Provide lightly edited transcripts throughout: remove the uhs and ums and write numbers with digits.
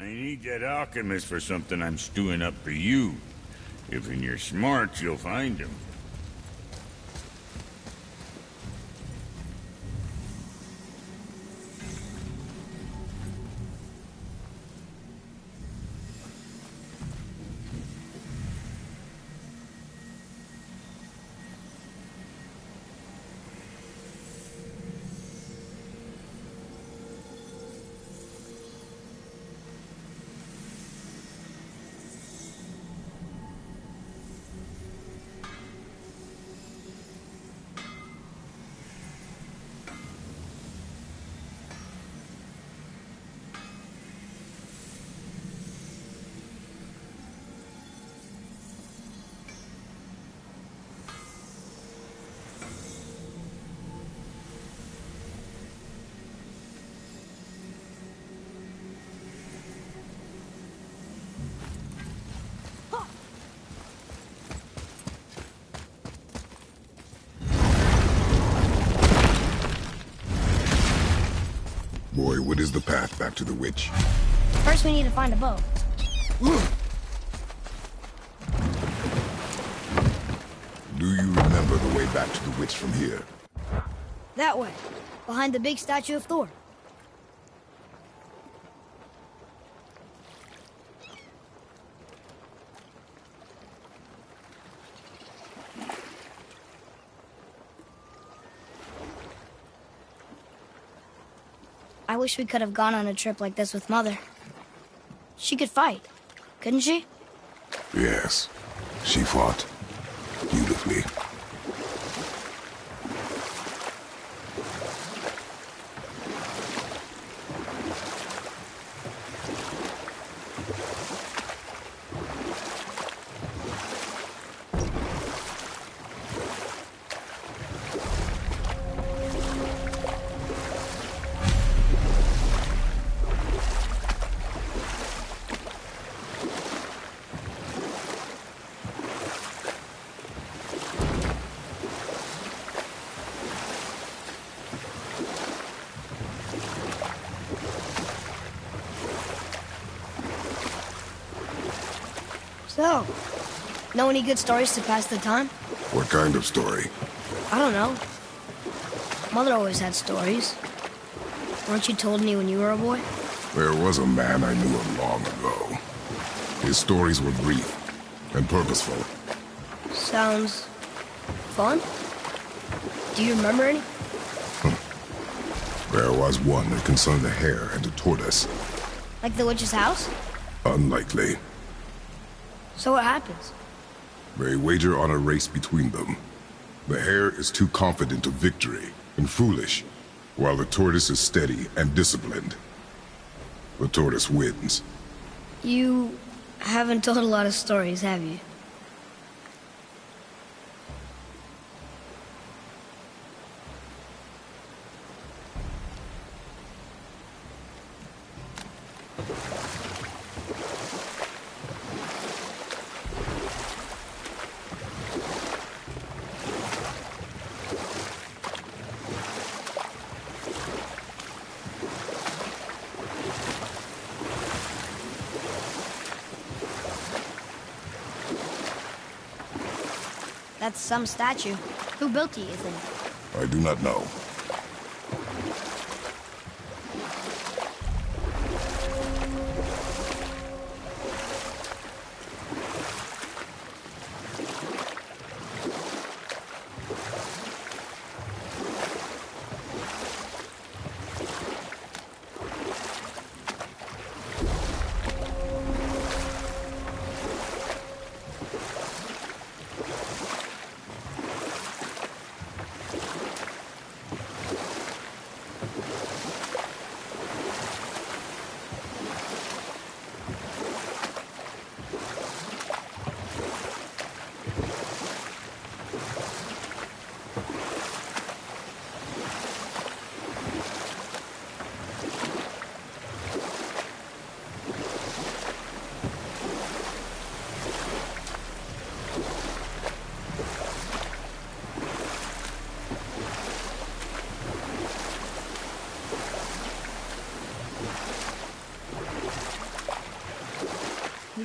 I need that alchemist for something I'm stewing up for you. If in your smarts, you'll find him. Boy, what is the path back to the witch? First we need to find a boat. Do you remember the way back to the witch from here? That way, behind the big statue of Thor. I wish we could have gone on a trip like this with Mother. She could fight, couldn't she? Yes, she fought beautifully. So, know any good stories to pass the time? What kind of story? I don't know. Mother always had stories. Weren't you told any when you were a boy? There was a man I knew of long ago. His stories were brief and purposeful. Sounds fun. Do you remember any? There was one that concerned a hare and a tortoise. Like the witch's house? Unlikely. So what happens? They wager on a race between them. The hare is too confident of victory and foolish, while the tortoise is steady and disciplined. The tortoise wins. You haven't told a lot of stories, have you? That's some statue. Who built it, you think? I do not know.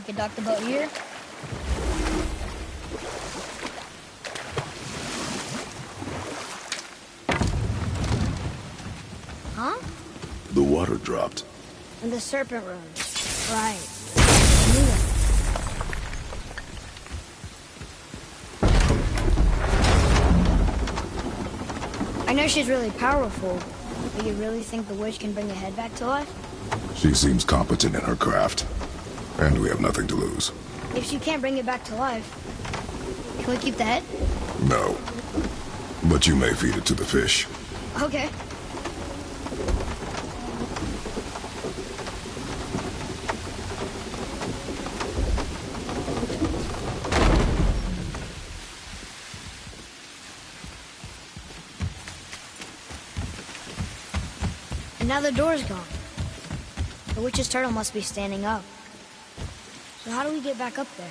could dock the boat here. Huh? The water dropped. And the serpent room. Right. I knew it. I know she's really powerful, but you really think the witch can bring a head back to life? She seems competent in her craft. And we have nothing to lose. If she can't bring it back to life, can we keep the head? No. But you may feed it to the fish. Okay. And now the door's gone. The witch's turtle must be standing up. So how do we get back up there?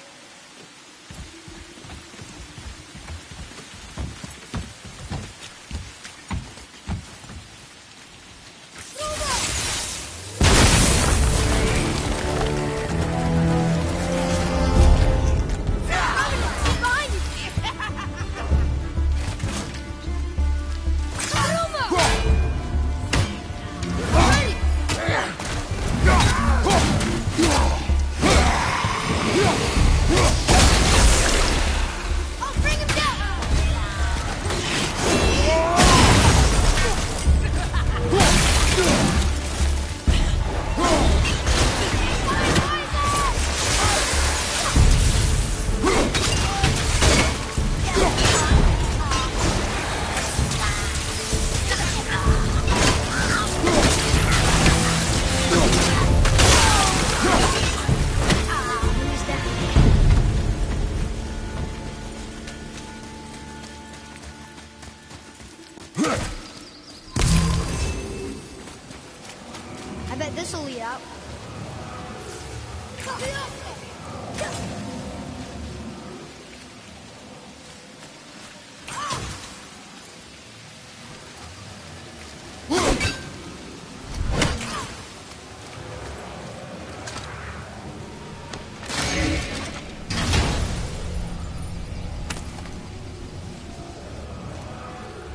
I bet this'll lead out.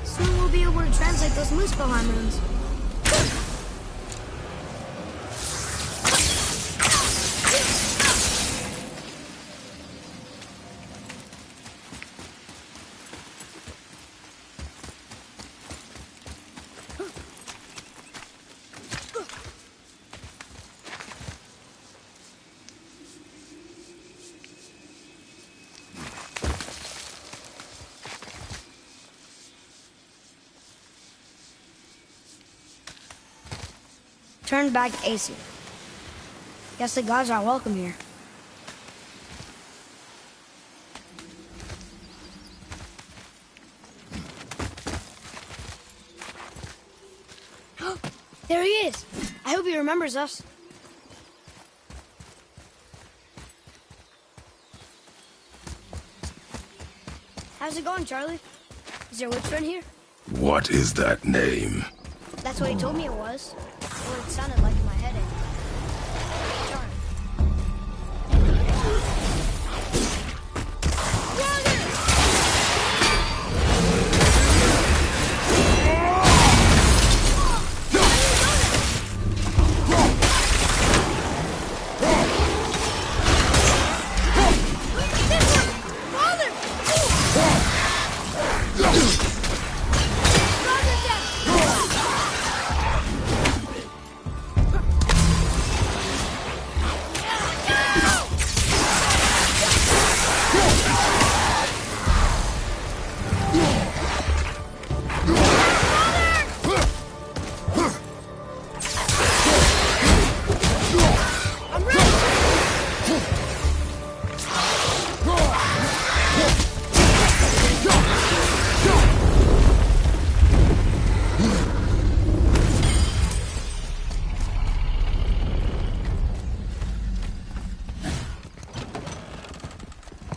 Soon we'll be able to translate those Muspelheim runes. Turn back Aesir. Guess the gods aren't welcome here. There he is! I hope he remembers us. How's it going, Charlie? Is there a witch friend here? What is that name? That's what he told me it was. Or it sounded like in my head.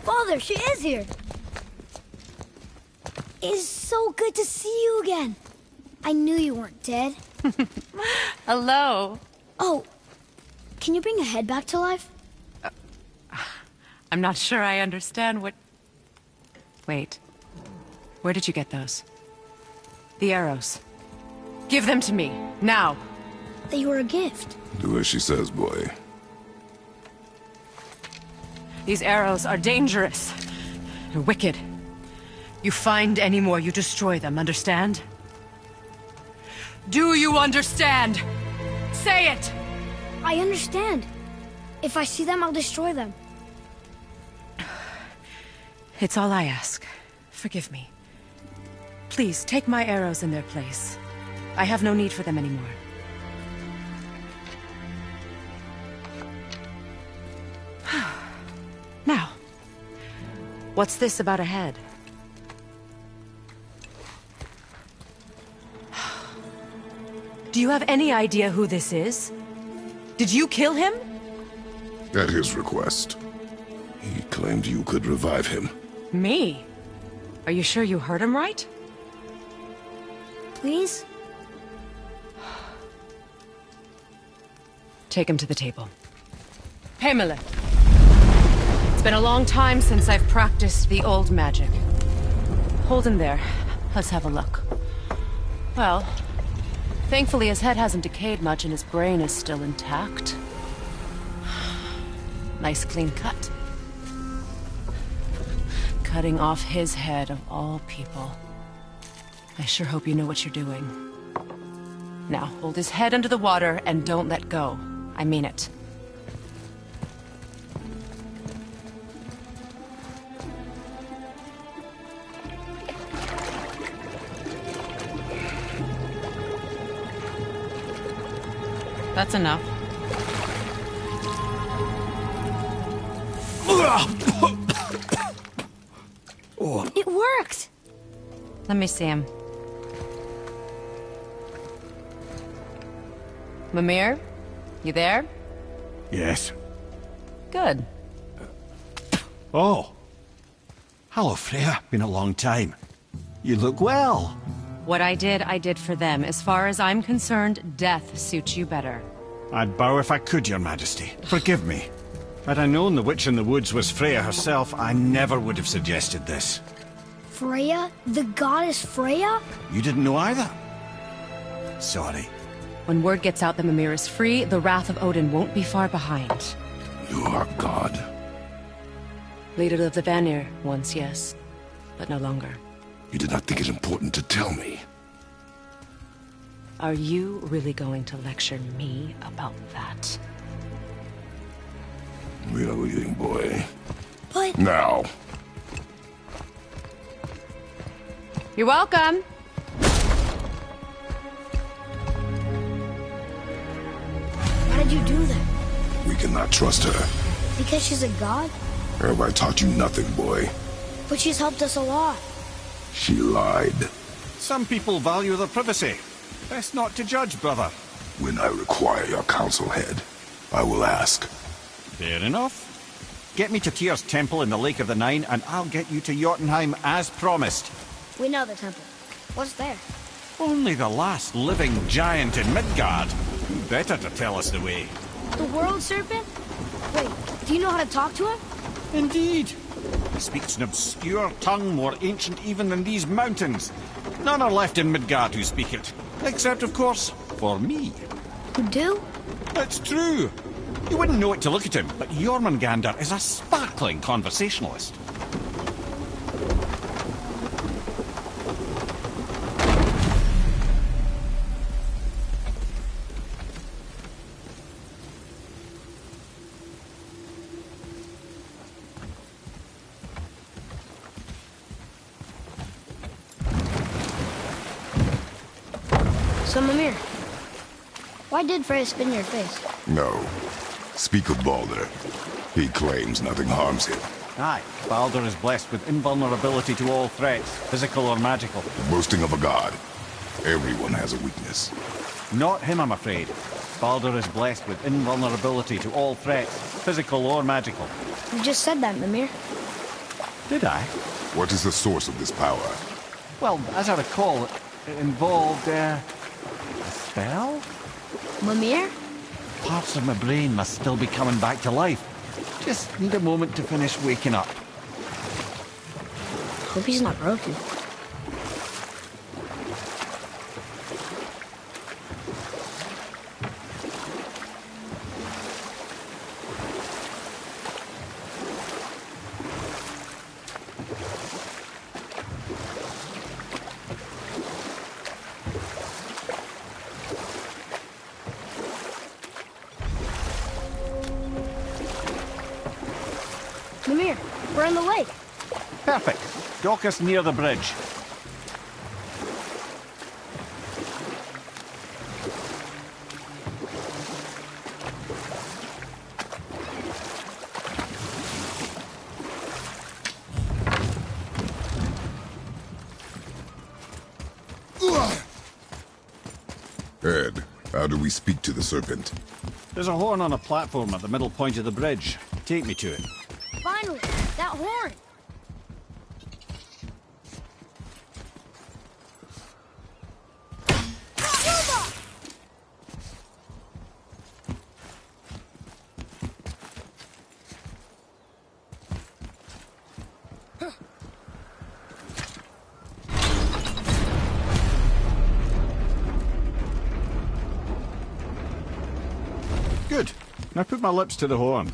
Father, she is here. It's so good to see you again. I knew you weren't dead. Hello. Oh, can you bring a head back to life? I'm not sure I understand what... Wait. Where did you get those? The arrows. Give them to me, now! They were a gift. Do as she says, boy. These arrows are dangerous. They're wicked. You find any more, you destroy them, understand? Do you understand? Say it! I understand. If I see them, I'll destroy them. It's all I ask. Forgive me. Please, take my arrows in their place. I have no need for them anymore. Now, what's this about a head? Do you have any idea who this is? Did you kill him? At his request. He claimed you could revive him. Me? Are you sure you heard him right? Please? Take him to the table. Pamela. It's been a long time since I've practiced the old magic. Hold him there. Let's have a look. Well, thankfully his head hasn't decayed much and his brain is still intact. Nice clean cut. Cutting off his head of all people. I sure hope you know what you're doing. Now, hold his head under the water and don't let go. I mean it. That's enough. It worked! Let me see him. Mimir? You there? Yes. Good. Oh. Hello, Freya. Been a long time. You look well. What I did for them. As far as I'm concerned, death suits you better. I'd bow if I could, Your Majesty. Forgive me. Had I known the witch in the woods was Freya herself, I never would have suggested this. Freya? The goddess Freya? You didn't know either? Sorry. When word gets out that Mimir is free, the wrath of Odin won't be far behind. You are God. Leader of the Vanir, once, yes. But no longer. You did not think it important to tell me. Are you really going to lecture me about that? We are leaving, boy. But... Now. You're welcome! Why did you do that? We cannot trust her. Because she's a god? Have I taught you nothing, boy? But she's helped us a lot. She lied. Some people value their privacy. Best not to judge, brother. When I require your council head, I will ask. Fair enough. Get me to Tyr's temple in the Lake of the Nine, and I'll get you to Jotunheim as promised. We know the temple. What's there? Only the last living giant in Midgard. Who better to tell us the way? The world serpent? Wait, do you know how to talk to him? Indeed. He speaks an obscure tongue more ancient even than these mountains. None are left in Midgard who speak it. Except, of course, for me. You do? It's true. You wouldn't know it to look at him, but Jormungandr is a sparkling conversationalist. So, Mimir, why did Freya spin your face? No. Speak of Baldur. He claims nothing harms him. Aye, Baldur is blessed with invulnerability to all threats, physical or magical. The boasting of a god. Everyone has a weakness. Not him, I'm afraid. Baldur is blessed with invulnerability to all threats, physical or magical. You just said that, Mimir. Did I? What is the source of this power? Well, as I recall, it involved, a spell? Mimir? Parts of my brain must still be coming back to life. Just need a moment to finish waking up. Hope he's not broken. Mimir, we're in the lake. Perfect. Dock us near the bridge. Ed, how do we speak to the serpent? There's a horn on a platform at the middle point of the bridge. Take me to it. Finally, that horn. Good. Now put my lips to the horn.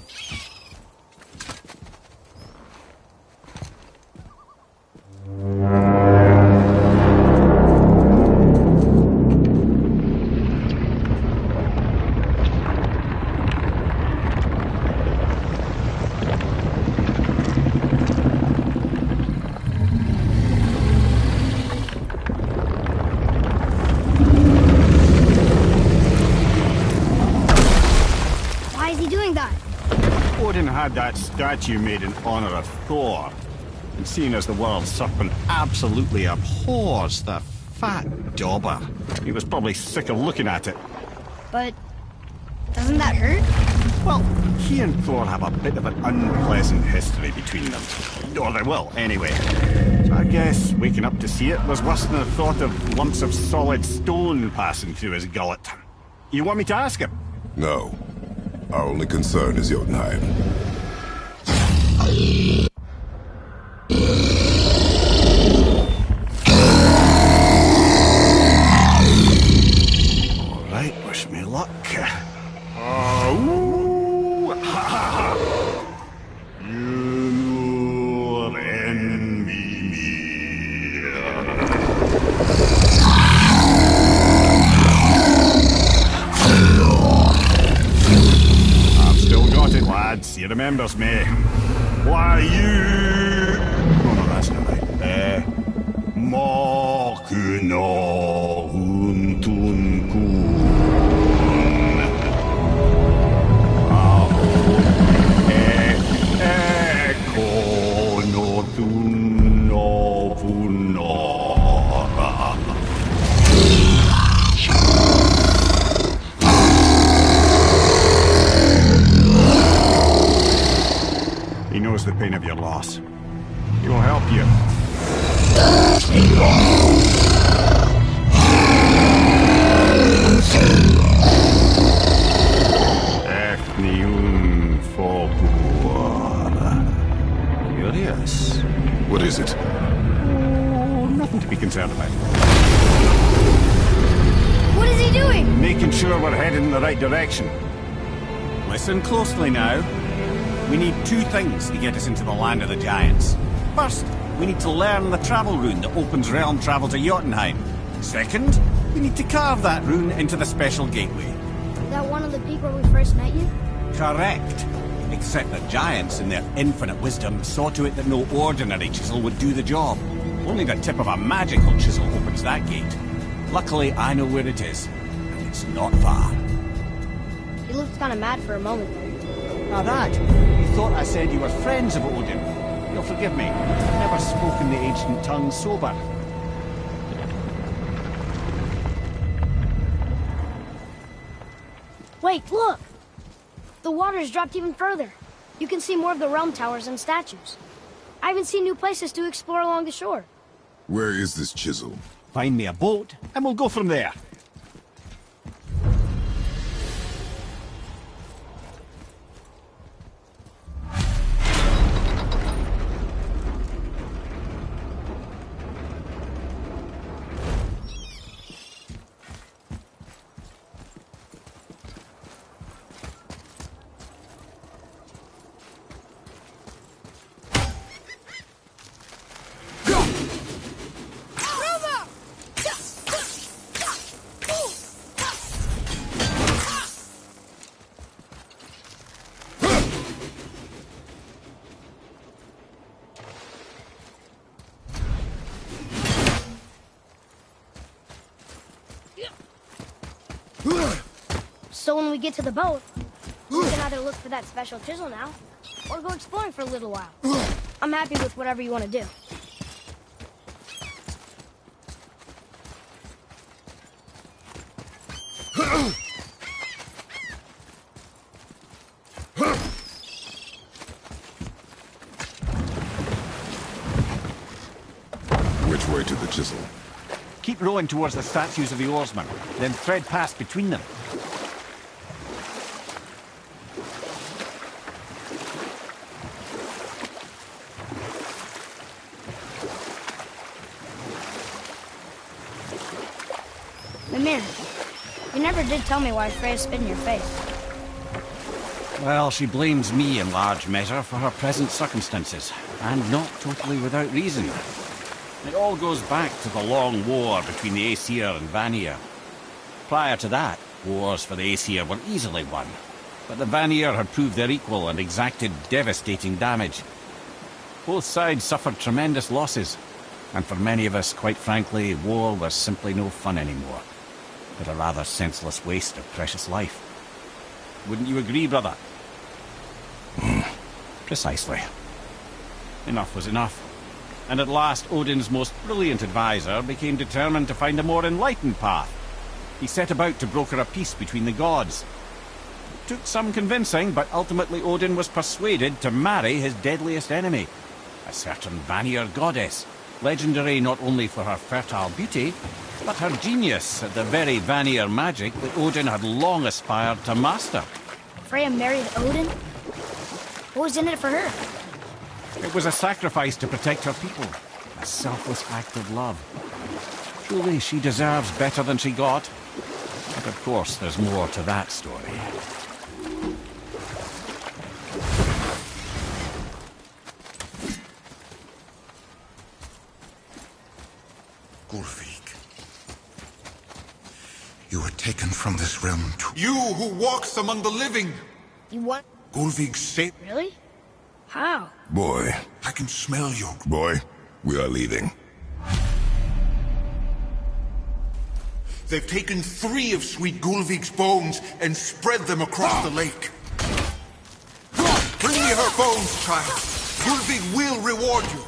Why is he doing that? Odin had that statue made in honor of Thor. And seeing as the world serpent absolutely abhors the fat dauber, he was probably sick of looking at it. But doesn't that hurt? Well, he and Thor have a bit of an unpleasant history between them. Or they will, anyway. So I guess waking up to see it was worse than the thought of lumps of solid stone passing through his gullet. You want me to ask him? No. Our only concern is Jotunheim. All right, wish me luck. Ooh, ha, ha, ha. You envy me. I've still got it, lads. He remembers me. Why, you... Oh, no, that's not right. Makuna Huntunkun. He knows the pain of your loss. He will help you. Ethnium Folklore. Curious. What is it? Oh, nothing to be concerned about. What is he doing? Making sure we're heading in the right direction. Listen closely now. We need two things to get us into the land of the giants. First, we need to learn the travel rune that opens realm travel to Jotunheim. Second, we need to carve that rune into the special gateway. That one on the peak where we first met you? Correct. Except the giants, in their infinite wisdom, saw to it that no ordinary chisel would do the job. Only the tip of a magical chisel opens that gate. Luckily, I know where it is. And it's not far. He looked kind of mad for a moment there. Now that, you thought I said you were friends of Odin. You'll forgive me. I've never spoken the ancient tongue sober. Wait, look! The water's dropped even further. You can see more of the realm towers and statues. I even see new places to explore along the shore. Where is this chisel? Find me a boat, and we'll go from there. So when we get to the boat, we can either look for that special chisel now, or go exploring for a little while. I'm happy with whatever you want to do. Which way to the chisel? Keep rowing towards the statues of the oarsmen, then thread past between them. Mimir, you never did tell me why Freya spit in your face. Well, she blames me in large measure for her present circumstances, and not totally without reason. It all goes back to the long war between the Aesir and Vanir. Prior to that, wars for the Aesir were easily won, but the Vanir had proved their equal and exacted devastating damage. Both sides suffered tremendous losses, and for many of us, quite frankly, war was simply no fun anymore, but a rather senseless waste of precious life. Wouldn't you agree, brother? Precisely. Enough was enough. And at last, Odin's most brilliant advisor became determined to find a more enlightened path. He set about to broker a peace between the gods. It took some convincing, but ultimately Odin was persuaded to marry his deadliest enemy, a certain Vanir goddess, legendary not only for her fertile beauty, but her genius at the very Vanir magic that Odin had long aspired to master. Freya married Odin? What was in it for her? It was a sacrifice to protect her people, a selfless act of love. Truly, she deserves better than she got. But of course, there's more to that story. Gulvig, you were taken from this realm too. You who walks among the living! You want... Gulvig saved... Really? How? Boy. I can smell you. Boy, we are leaving. They've taken 3 of sweet Gulvig's bones and spread them across the lake. Bring me her bones, child. Gulvig will reward you.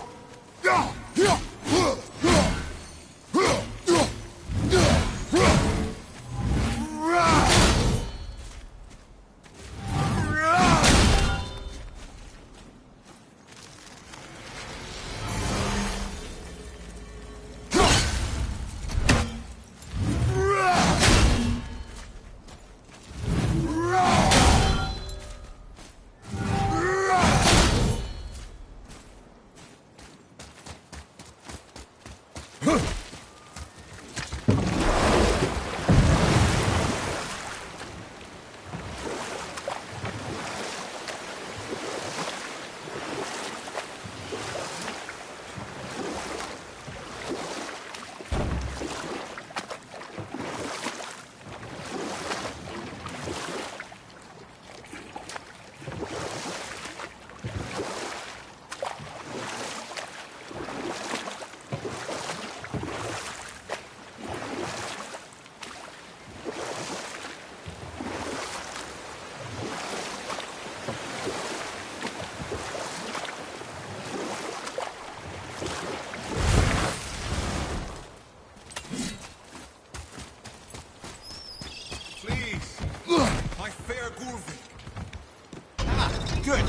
Good.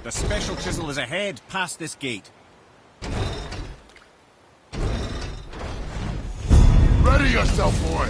The special chisel is ahead, past this gate. Ready yourself, boy!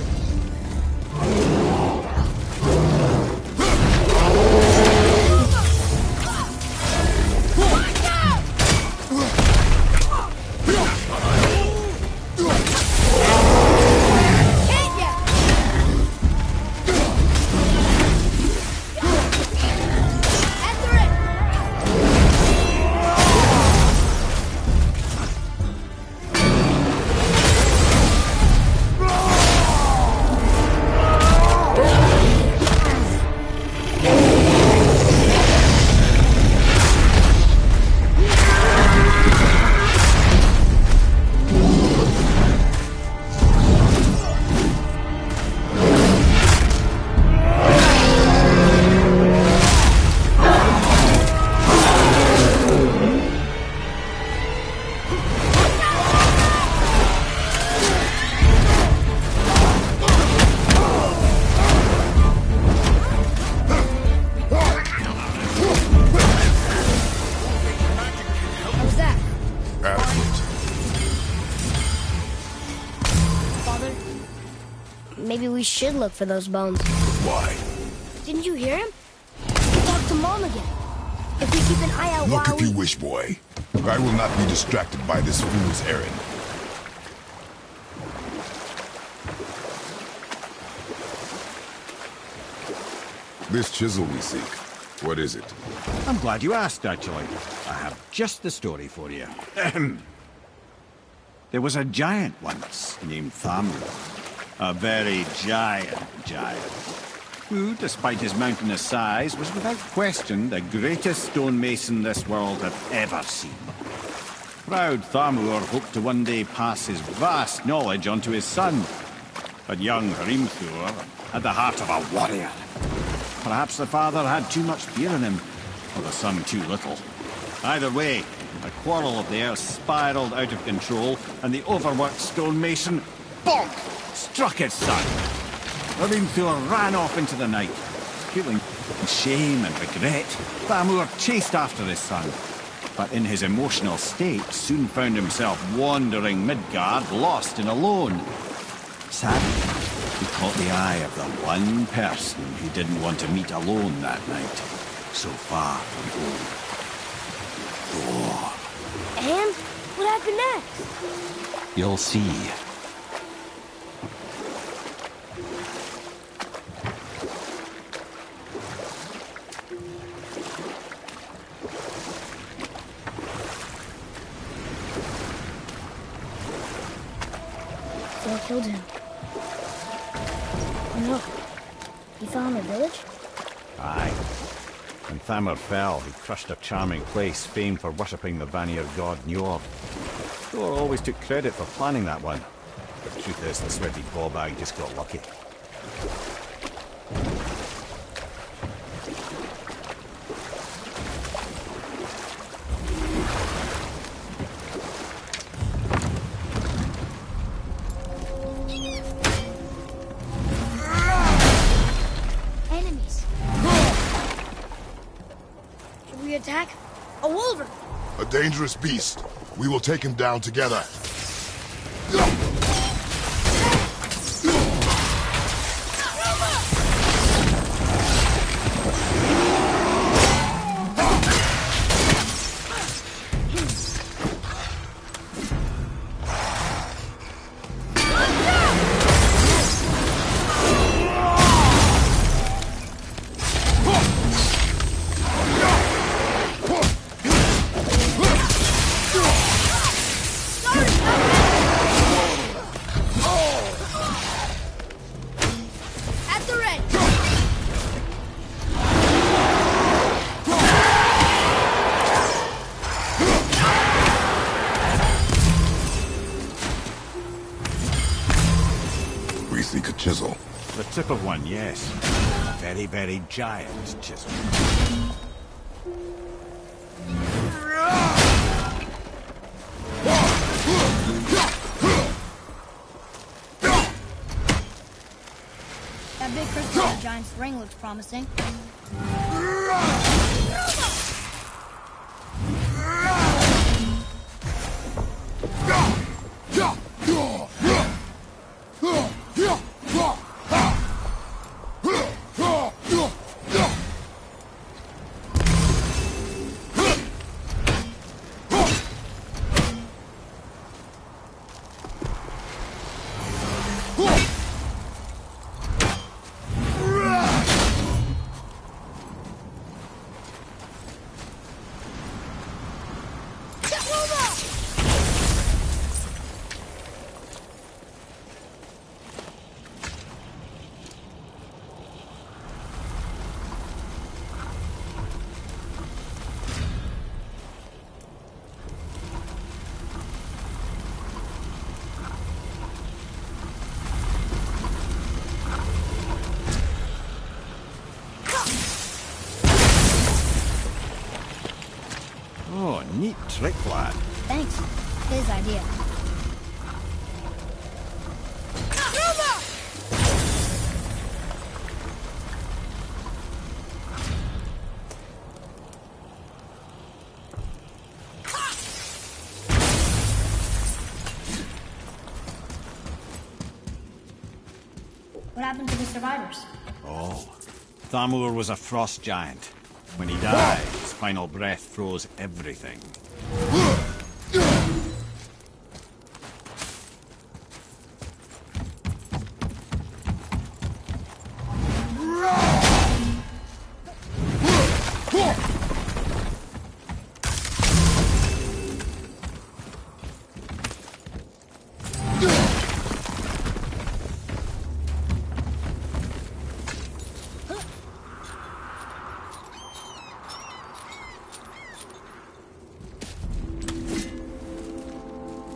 we should look for those bones. Why? Didn't you hear him? He talked to Mom again. If we keep an eye out Look while if you wish, boy. I will not be distracted by this fool's errand. This chisel we seek, what is it? I'm glad you asked, actually. I have just the story for you. There was a giant once named Thamur. A very giant, who, despite his mountainous size, was without question the greatest stonemason this world had ever seen. Proud Thamur hoped to one day pass his vast knowledge on to his son. But young Hrimthur had the heart of a warrior. Perhaps the father had too much fear in him, or the son too little. Either way, a quarrel of theirs spiraled out of control, and the overworked stonemason, bonk, struck his son. Hrimthur ran off into the night. Feeling shame and regret, Thamur chased after his son. But in his emotional state, soon found himself wandering Midgard, lost and alone. Sadly, he caught the eye of the one person he didn't want to meet alone that night. So far from home. Thor. And what happened next? You'll see. Thor killed him. Oh no. He fell in the village? Aye. When Thamur fell, he crushed a charming place famed for worshipping the Vanir god Njord. Thor always took credit for planning that one. The truth is, the sweaty ballbag just got lucky. Enemies. Should we attack? A wolverine! A dangerous beast. We will take him down together. At the ready! We seek a chisel. The tip of one, yes. A very, very giant chisel. That big crystal on the giant's ring looks promising. Oh, neat trick, lad. Thanks. His idea. What happened to the survivors? Oh, Thamur was a frost giant. When he died, his final breath froze everything.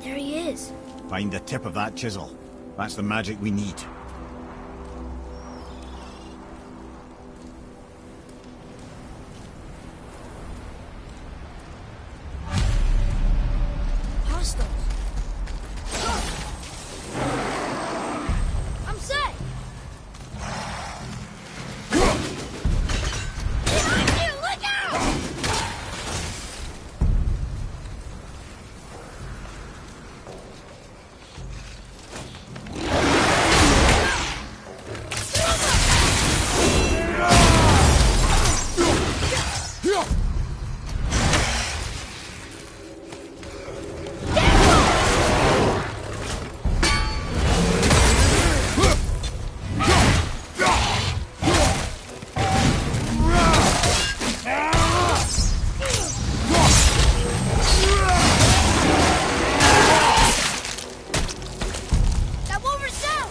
There he is. Find the tip of that chisel. That's the magic we need. Hostiles. I'm set. Behind you, look out! That Wolver's down!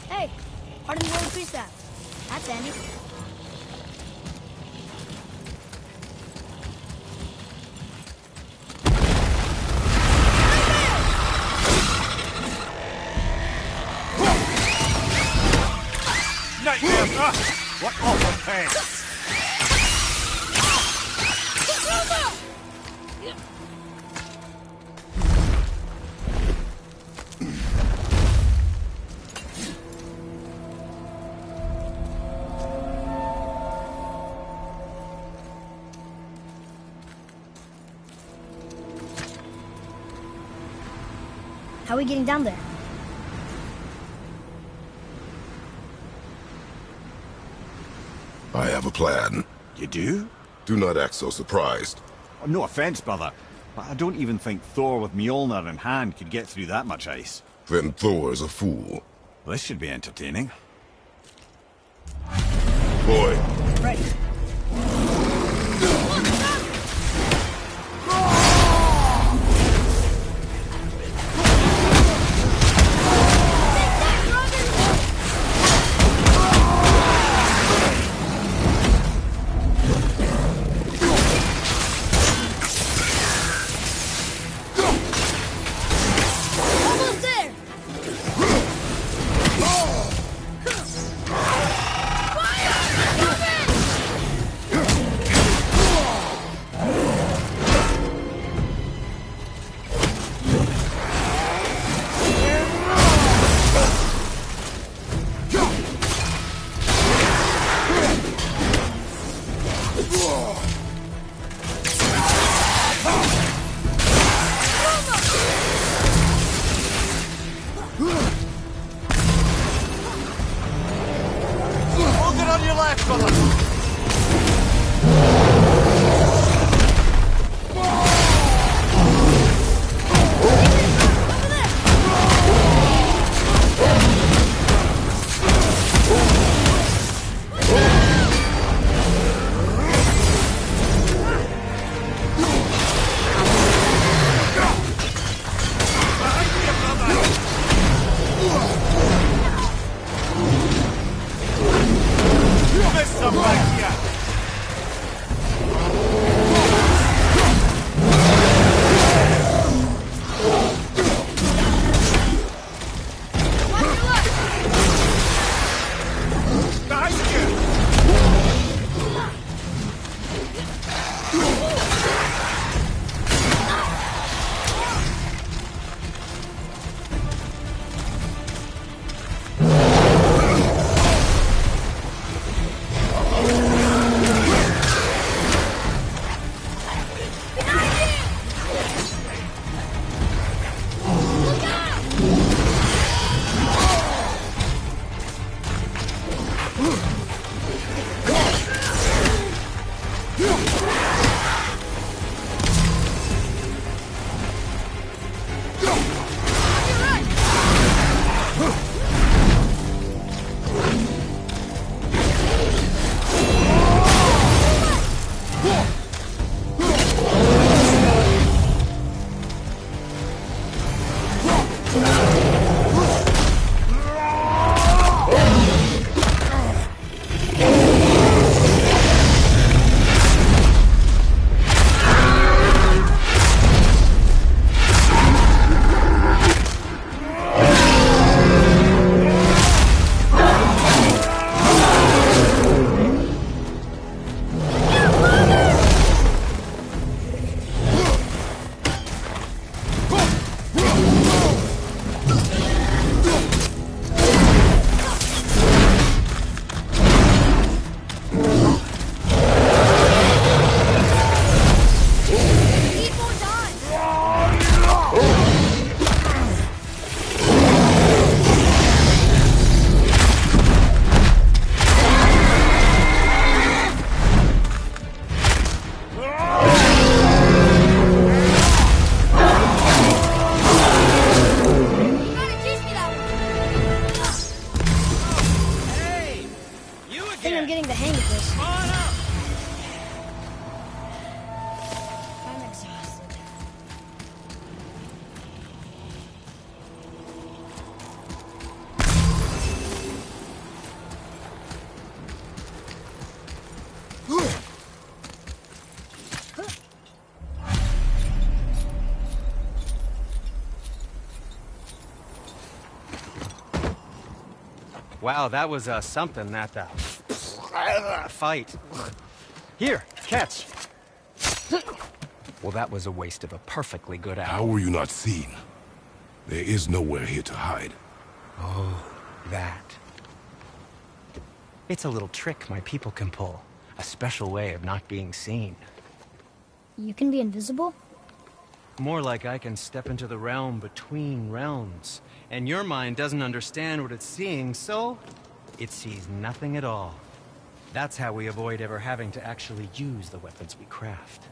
Hey, hardened wooden tree staff. That's handy. Nightmare! Ah, what awful pain! How are we getting down there? I have a plan. You do? Do not act so surprised. Oh, no offense, brother, but I don't even think Thor with Mjolnir in hand could get through that much ice. Then Thor is a fool. This should be entertaining. boy. Right. Almost there! Hold it on your left, brother! Miss some back here! Behind you! Need more time! You gotta teach me that one! Hey! You I think I'm getting the hang of this. Come on up! I'm exhausted. Wow, that was something, that fight. Here, catch. Well, that was a waste of a perfectly good How hour. were you not seen? There is nowhere here to hide. Oh, that. It's a little trick my people can pull. A special way of not being seen. You can be invisible? More like I can step into the realm between realms. And your mind doesn't understand what it's seeing, so it sees nothing at all. That's how we avoid ever having to actually use the weapons we craft.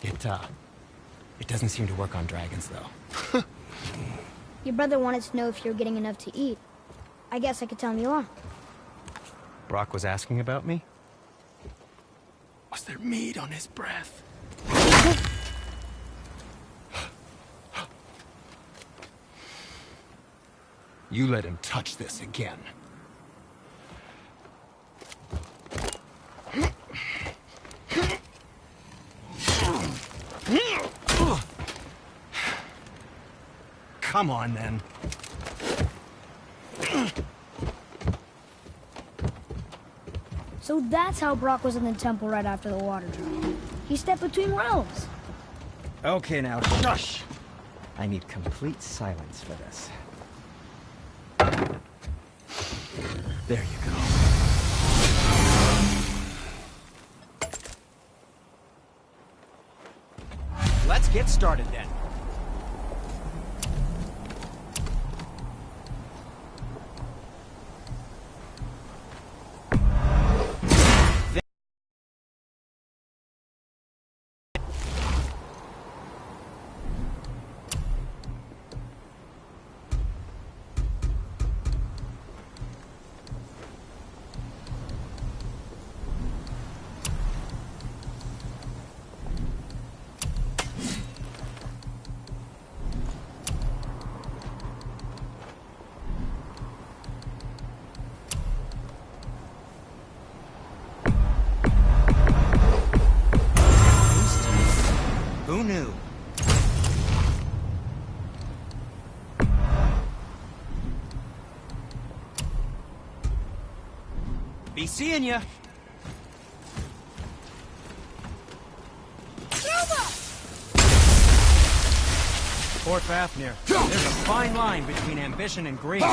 It doesn't seem to work on dragons, though. Your brother wanted to know if you're getting enough to eat. I guess I could tell him you are. Brock was asking about me? Was there meat on his breath? You let him touch this again. Come on, then. So that's how Brock was in the temple right after the water dropped. He stepped between realms. Okay, now, shush! I need complete silence for this. There you go. Let's get started, then. Who knew? Be seeing ya. Fort Fafnir. There's a fine line between ambition and greed.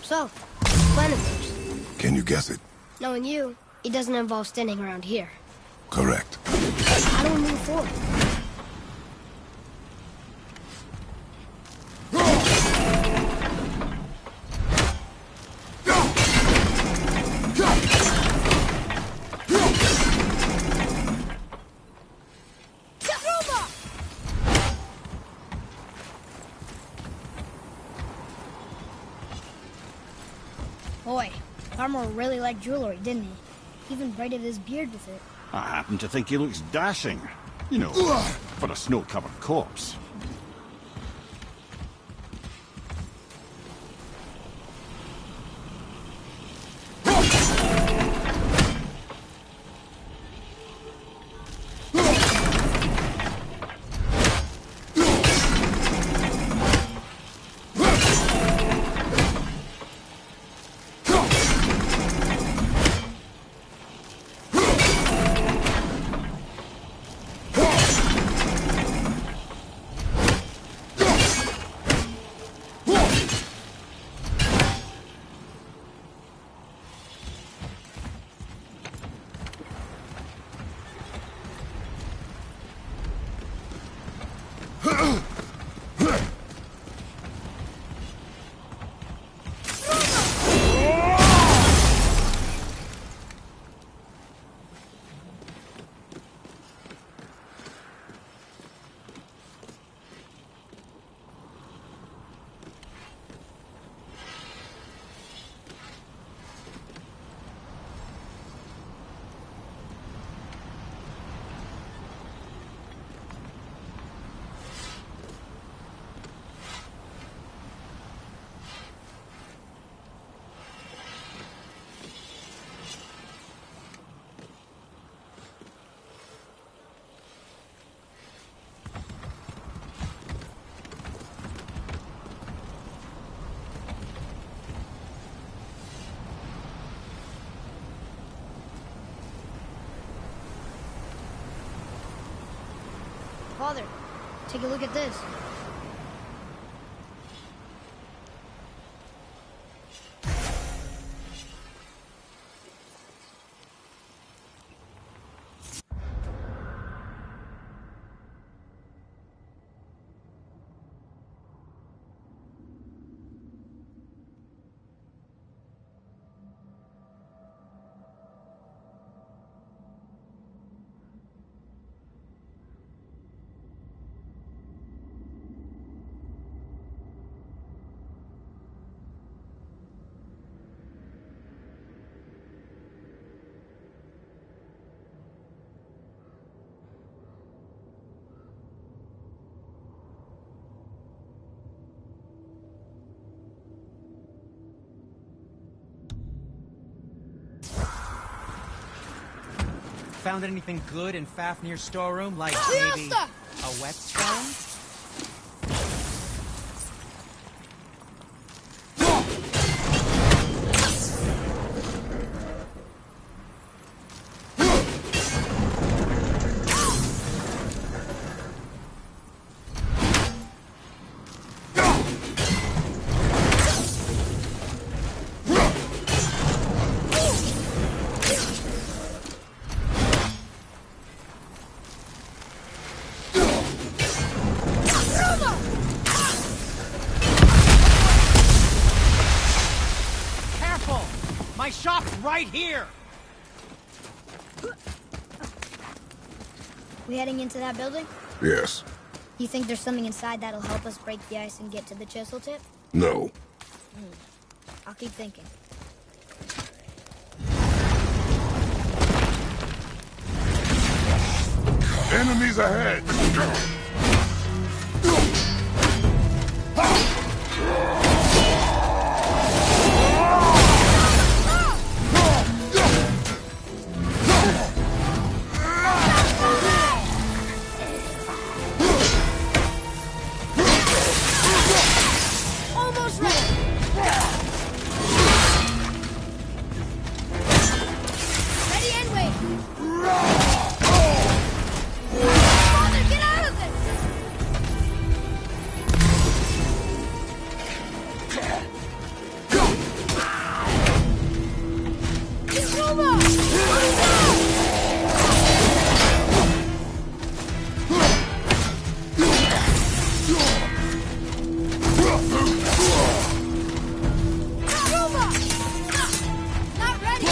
So, plan of yours. Can you guess it? Knowing you, it doesn't involve standing around here. Correct. How do we move forward? Boy, Farmer really liked jewelry, didn't he? He even braided his beard with it. I happen to think he looks dashing. You know, for a snow-covered corpse. Father, take a look at this. Found anything good in Fafnir's storeroom? Like maybe a whetstone? My shop's right here! We heading into that building? Yes. You think there's something inside that'll help us break the ice and get to the chisel tip? No. I'll keep thinking. Enemies ahead! Almost ready! Ready and wait! Father, get out of this! Kizuma! Not ready!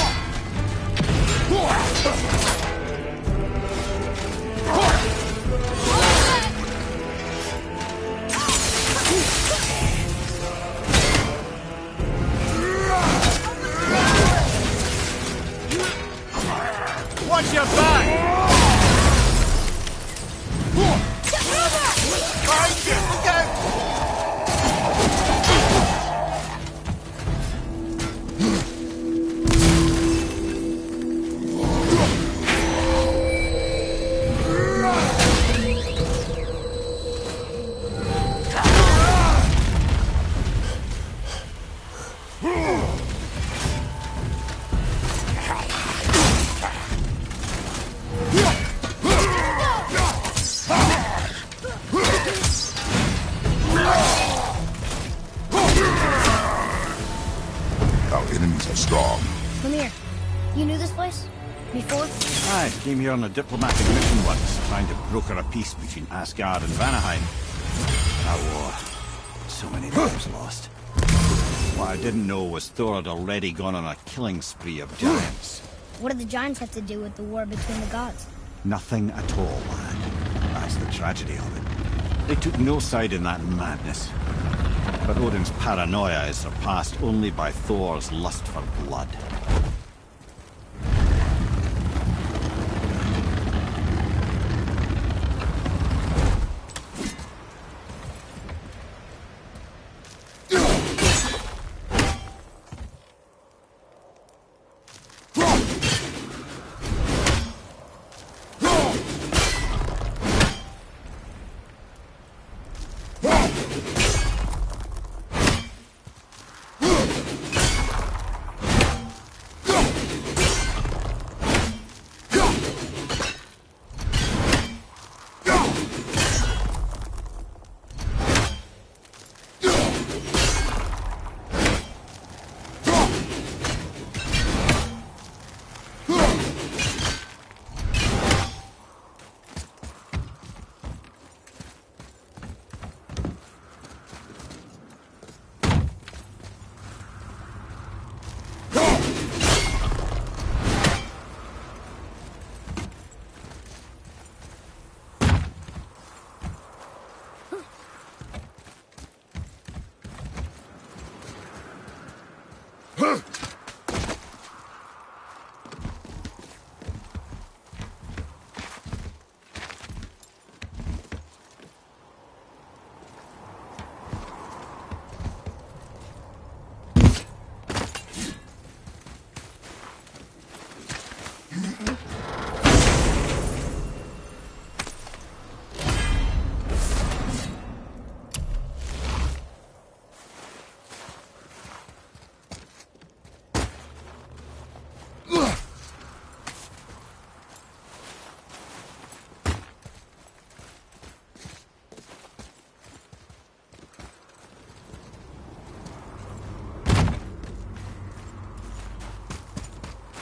Watch your back! Behind you! Look out! Our enemies are strong. Come here. You knew this place? Before? I came here on a diplomatic mission once, trying to broker a peace between Asgard and Vanaheim. That war. So many lives lost. What I didn't know was Thor had already gone on a killing spree of giants. What do the giants have to do with the war between the gods? Nothing at all, lad. That's the tragedy of it. They took no side in that madness. But Odin's paranoia is surpassed only by Thor's lust for blood.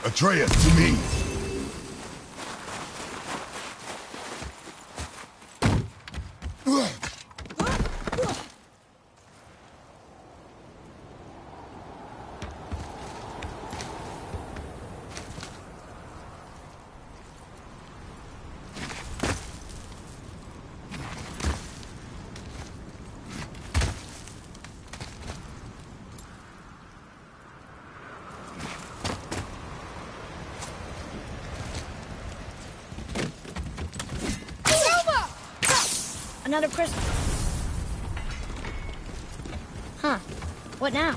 Atreus, to me! Another crystal. Huh. What now?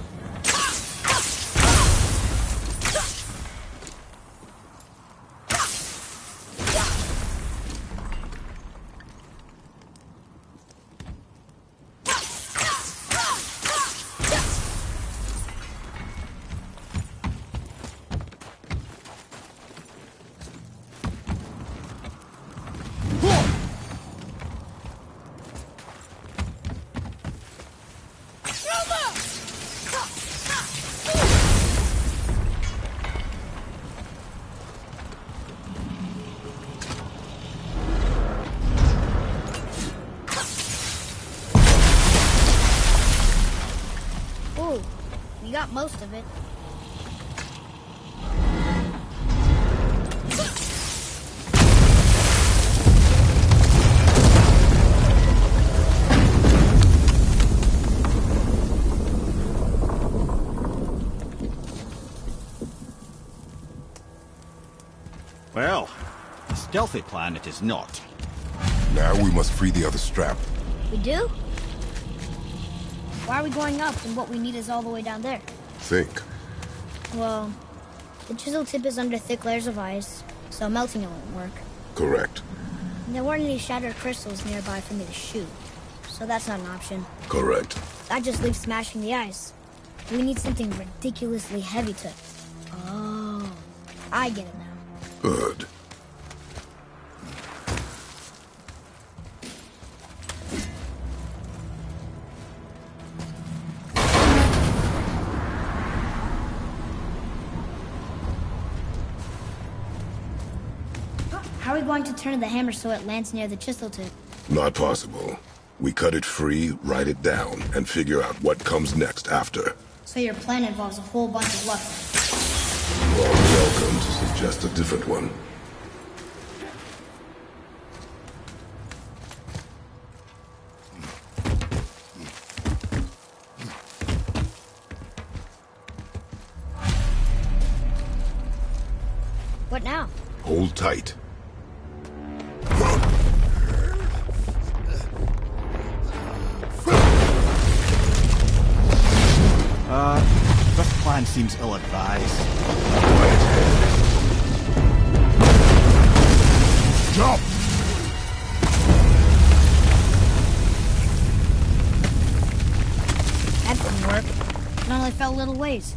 Ooh, we got most of it. Well, a stealthy plan it is not. Now we must free the other strap. We do? Why are we going up when what we need is all the way down there? Think. Well, the chisel tip is under thick layers of ice, so melting it won't work. Correct. And there weren't any shattered crystals nearby for me to shoot, so that's not an option. Correct. That just leaves smashing the ice. We need something ridiculously heavy to... Oh, I get it now. Good. How are we going to turn the hammer so it lands near the chisel tip? Not possible. We cut it free, write it down, and figure out what comes next after. So your plan involves a whole bunch of luck. You are welcome to suggest a different one. What now? Hold tight. This plan seems ill-advised. Jump! That didn't work. It only fell a little ways.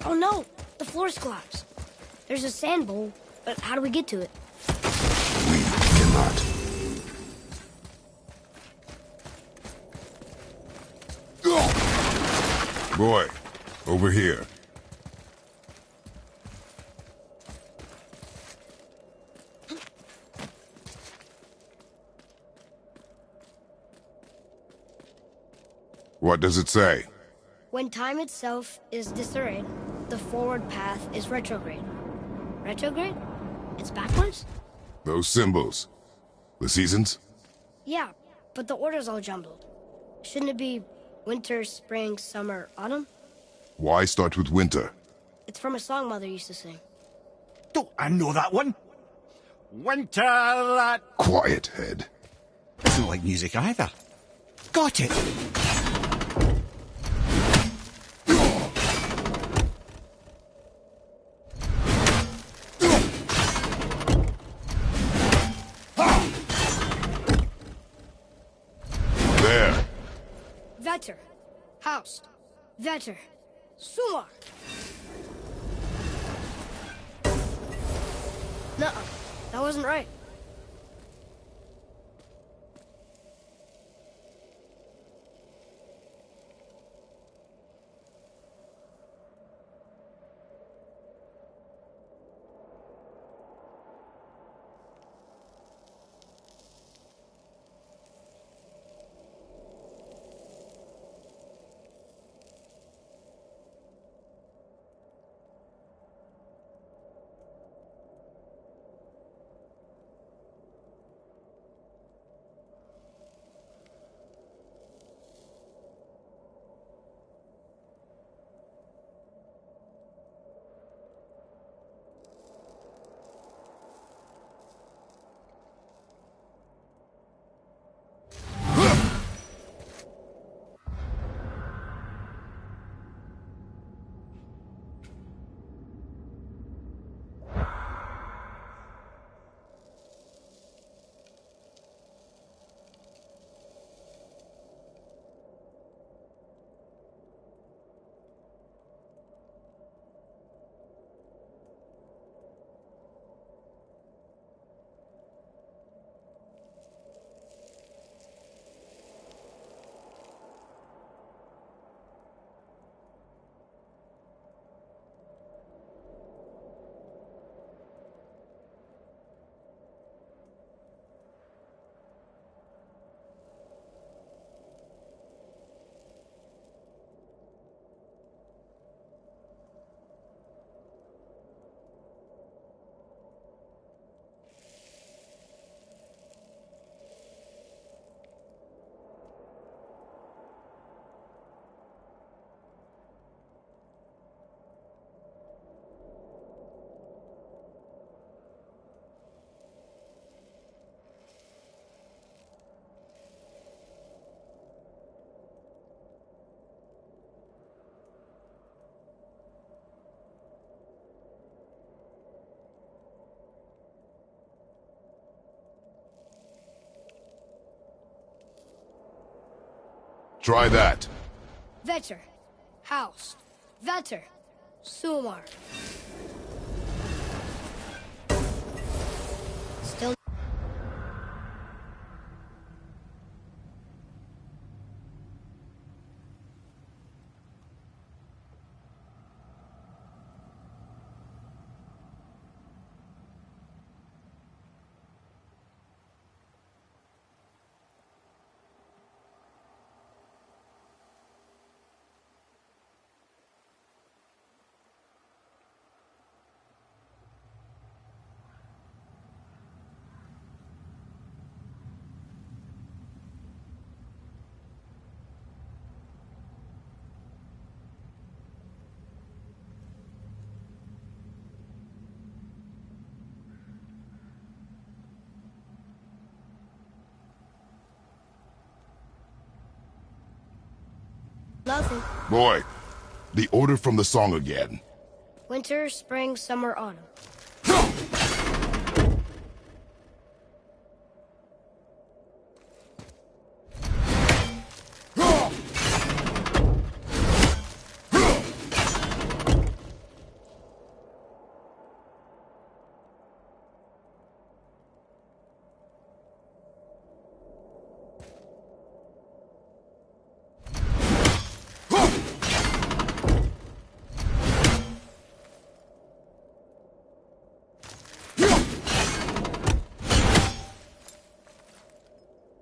Oh no! The floor's collapsed. There's a sand bowl, but how do we get to it? We cannot. Boy, over here. What does it say? When time itself is disarrayed, the forward path is retrograde. Retrograde? It's backwards? Those symbols. The seasons? Yeah, But the order's all jumbled. Shouldn't it be winter, spring, summer, autumn? Why start with winter? It's from a song Mother used to sing. Don't I know that one? Winter that... Quiet, head. Doesn't like music either. Got it! There. Vetter. Haust. Vetter. Sumar. Nuh-uh. That wasn't right. Try that. Vetter. Haust. Vetter. Sumar. Still. Nothing. Boy, the order from the song again. Winter, spring, summer, autumn.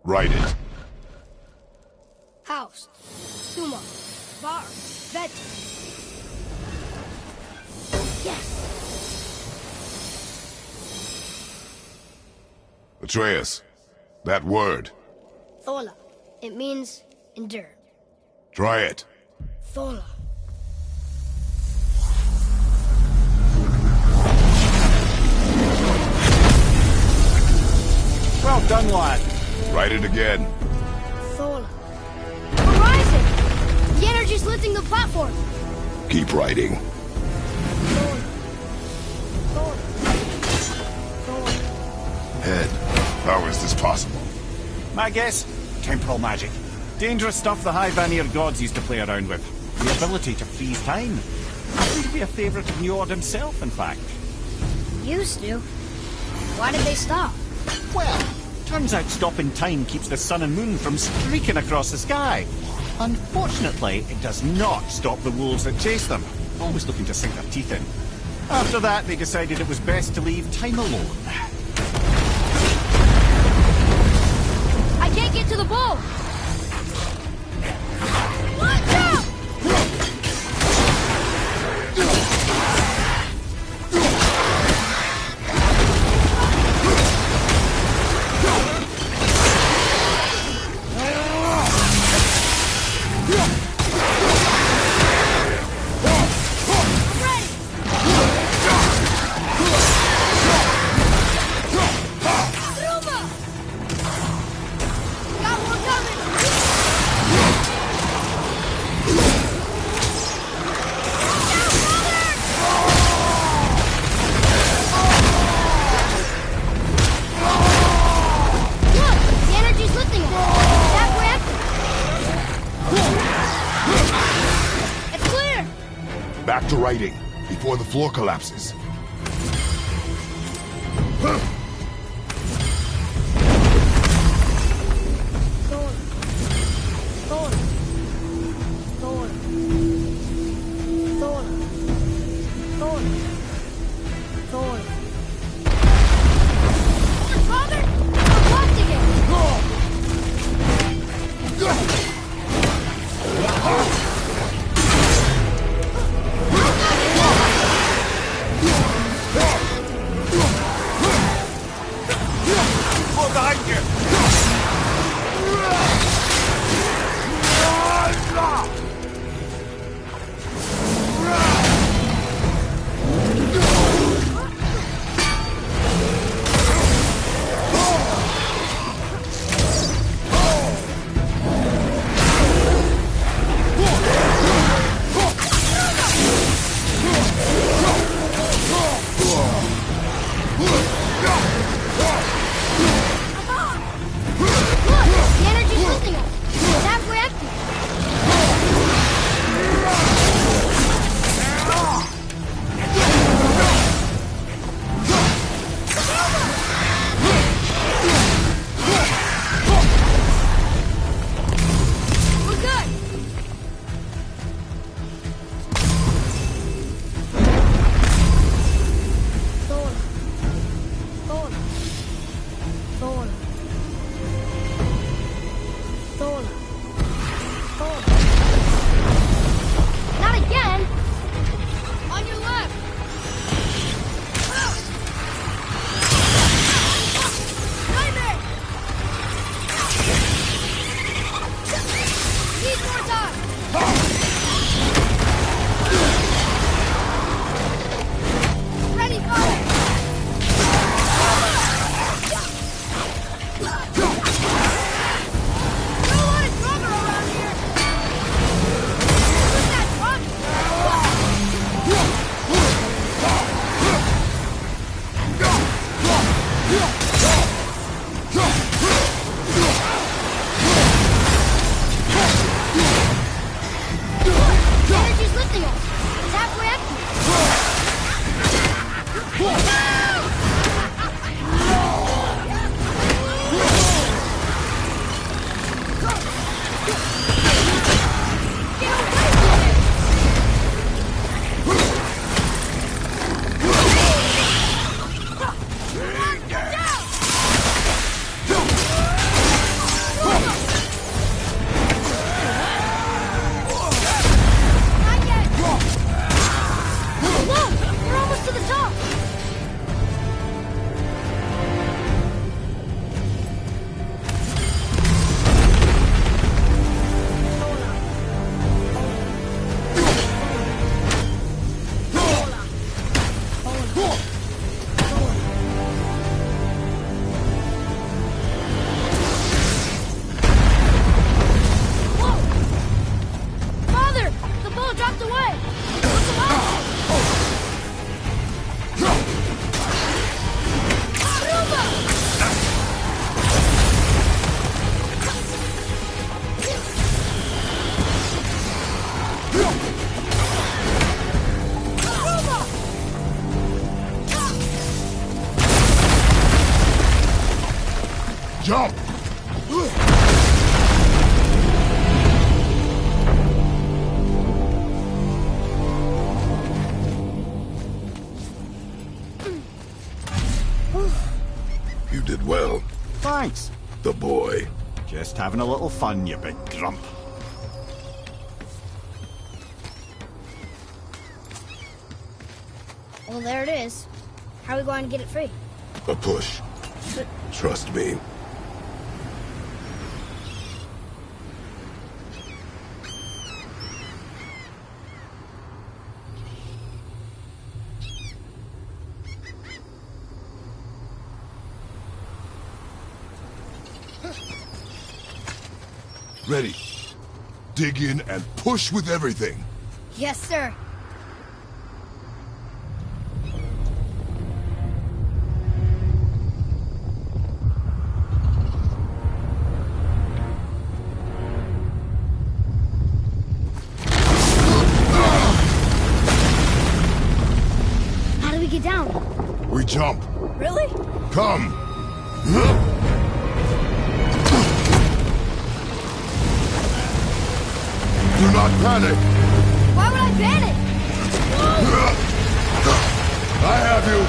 Write it. Haust. Sumar. Bar. Vet. Yes. Atreus, that word. Thola. It means endure. Try it. Thola. Well done, lad. Write it again. Thola. We're rising! The energy's lifting the platform. Keep writing. Thola. Thola. Thola. Head, how is this possible? My guess? Temporal magic. Dangerous stuff the High Vanir gods used to play around with. The ability to freeze time. Happened to be a favourite of Njord himself, in fact. Used to. Why did they stop? Well, turns out stopping time keeps the sun and moon from streaking across the sky. Unfortunately, it does not stop the wolves that chase them, always looking to sink their teeth in. After that, they decided it was best to leave time alone. I can't get to the bowl! Watch out! Back to writing, before the floor collapses. You did well, Thanks. the boy. Just having a little fun, you big grump. Well, there it is. How are we going to get it free? A push. But Trust me. Ready. Dig in and push with everything. yes, sir. How do we get down? We jump. Really? Come. Do not panic. Why would I panic? I have you.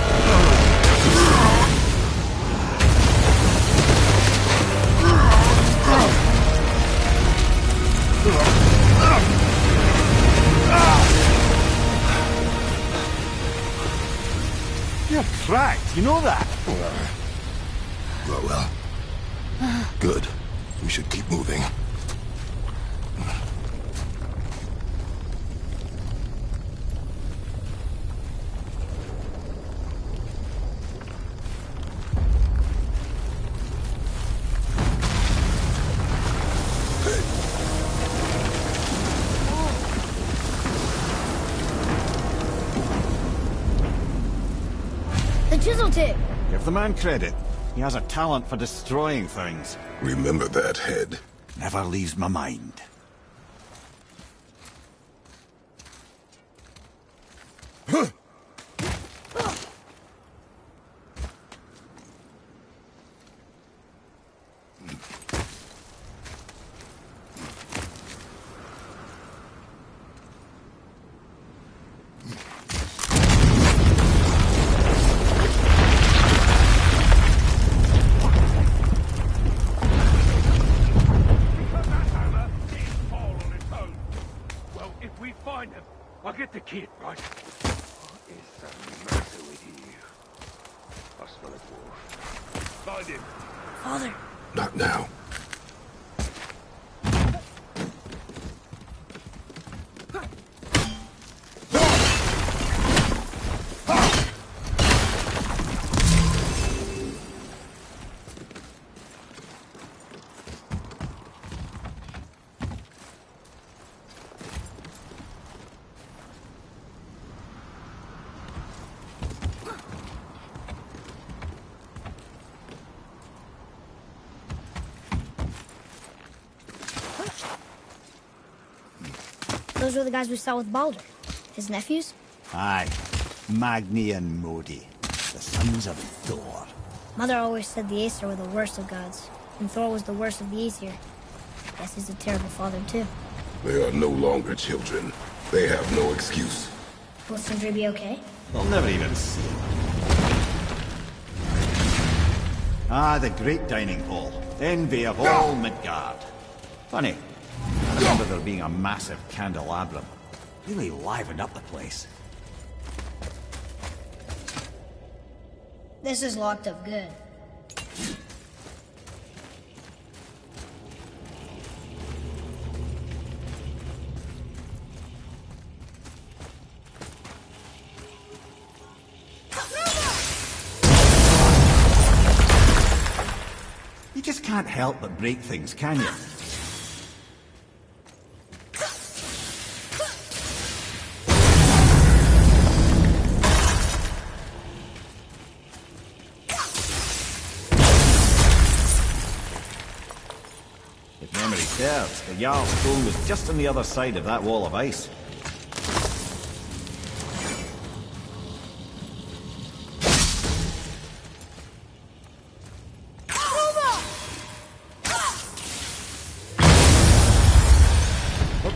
You're cracked, you know that? Well. Good. We should keep moving. The chisel tip. Give the man credit. He has a talent for destroying things. Remember that head. Never leaves my mind. Well, if we find him, I'll get the kid, right? What is the matter with you? I smell a wolf. Find him. Father. Not now. Those were the guys we saw with Baldur. His nephews? Aye. Magni and Modi. The sons of Thor. Mother always said the Aesir were the worst of gods, and Thor was the worst of the Aesir. Guess he's a terrible father, too. They are no longer children. They have no excuse. Will Sindri be okay? They'll never even see him. Ah, the great dining hall. Envy of all Midgard. Funny. I remember there being a massive candelabrum. Really livened up the place. This is locked up good. You just can't help but break things, can you? If memory serves, the Jarl's throne was just on the other side of that wall of ice.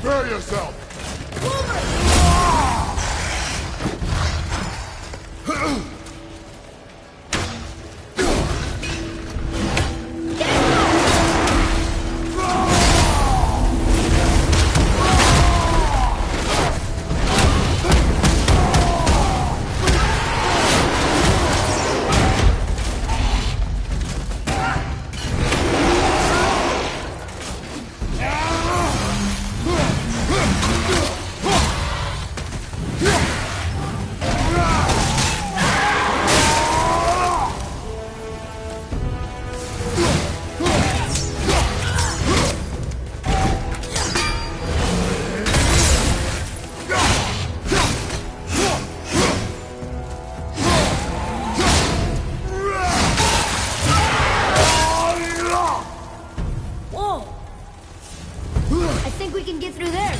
Prepare yourself! I think we can get through there.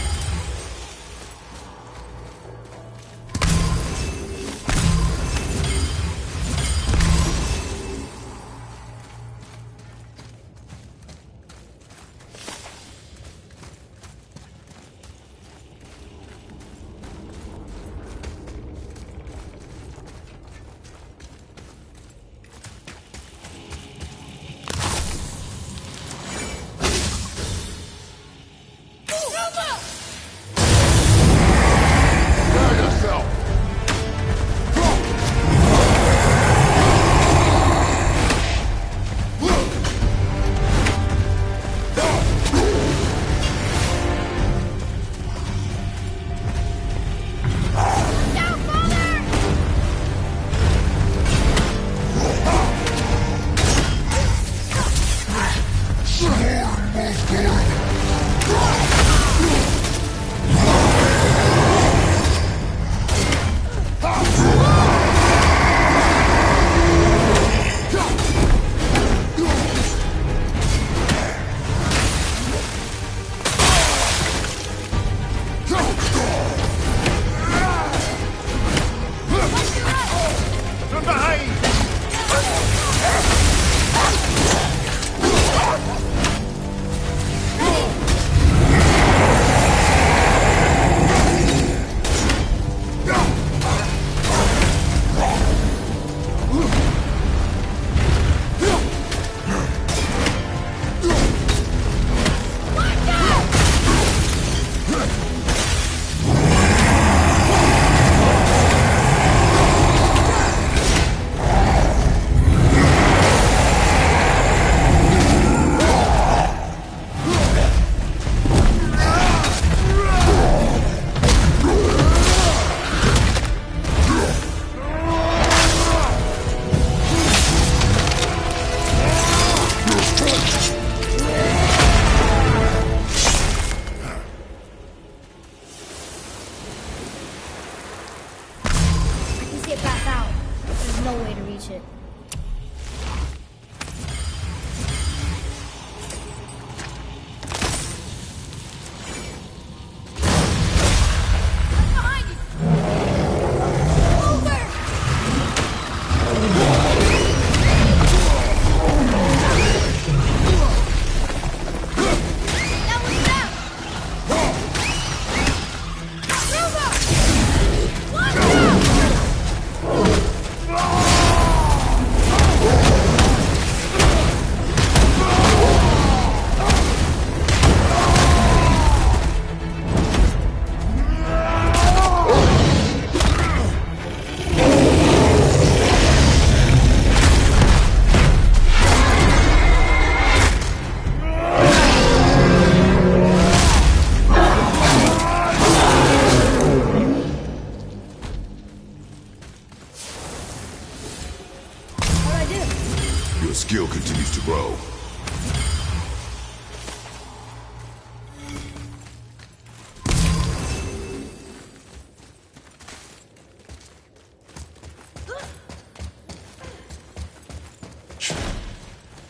Your skill continues to grow.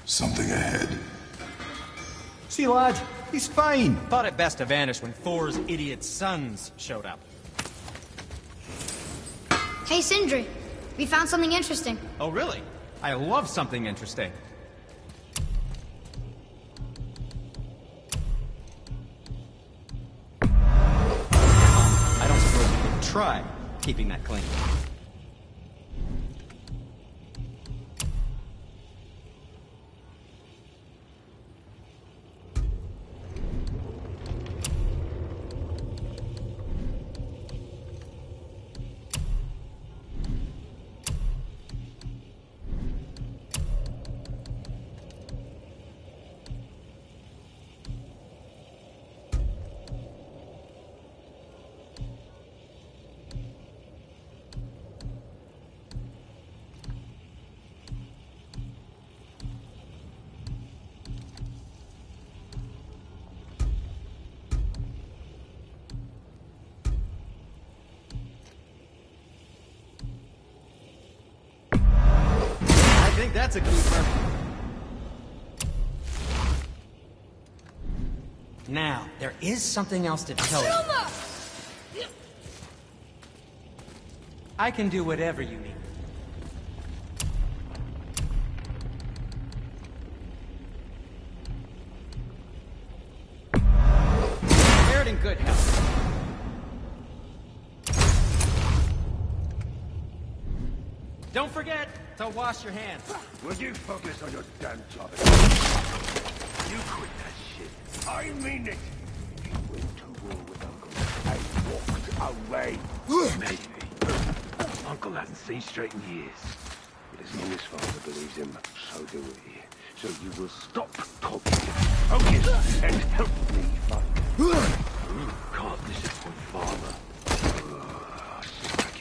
Something ahead. See, lad, he's fine. Thought it best to vanish when Thor's idiot sons showed up. Hey, Sindri. We found something interesting. Oh, really? I love something interesting. try keeping that clean. I think that's a keeper. Now, there is something else to tell you. I can do whatever you need. Wear it in good health. Don't forget to wash your hands. Will you focus on your damn job? You quit that shit. I mean it. He went to war with Uncle and walked away. Maybe. Uncle hasn't seen straight in years. But as long as Father believes him, so do we. So you will stop talking. Focus and help me, Father. You can't disappoint Father.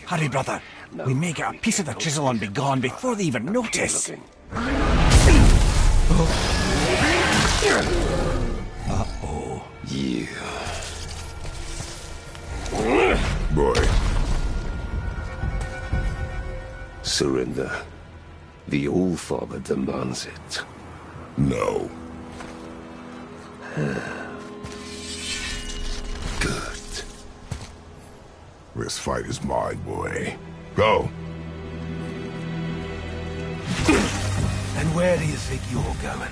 Hurry, brother. We may get a piece of the chisel and be gone before they even notice. Uh-oh. Yeah. Boy. Surrender. The All-Father demands it. No. Good. This fight is mine, boy. Go. And where do you think you're going?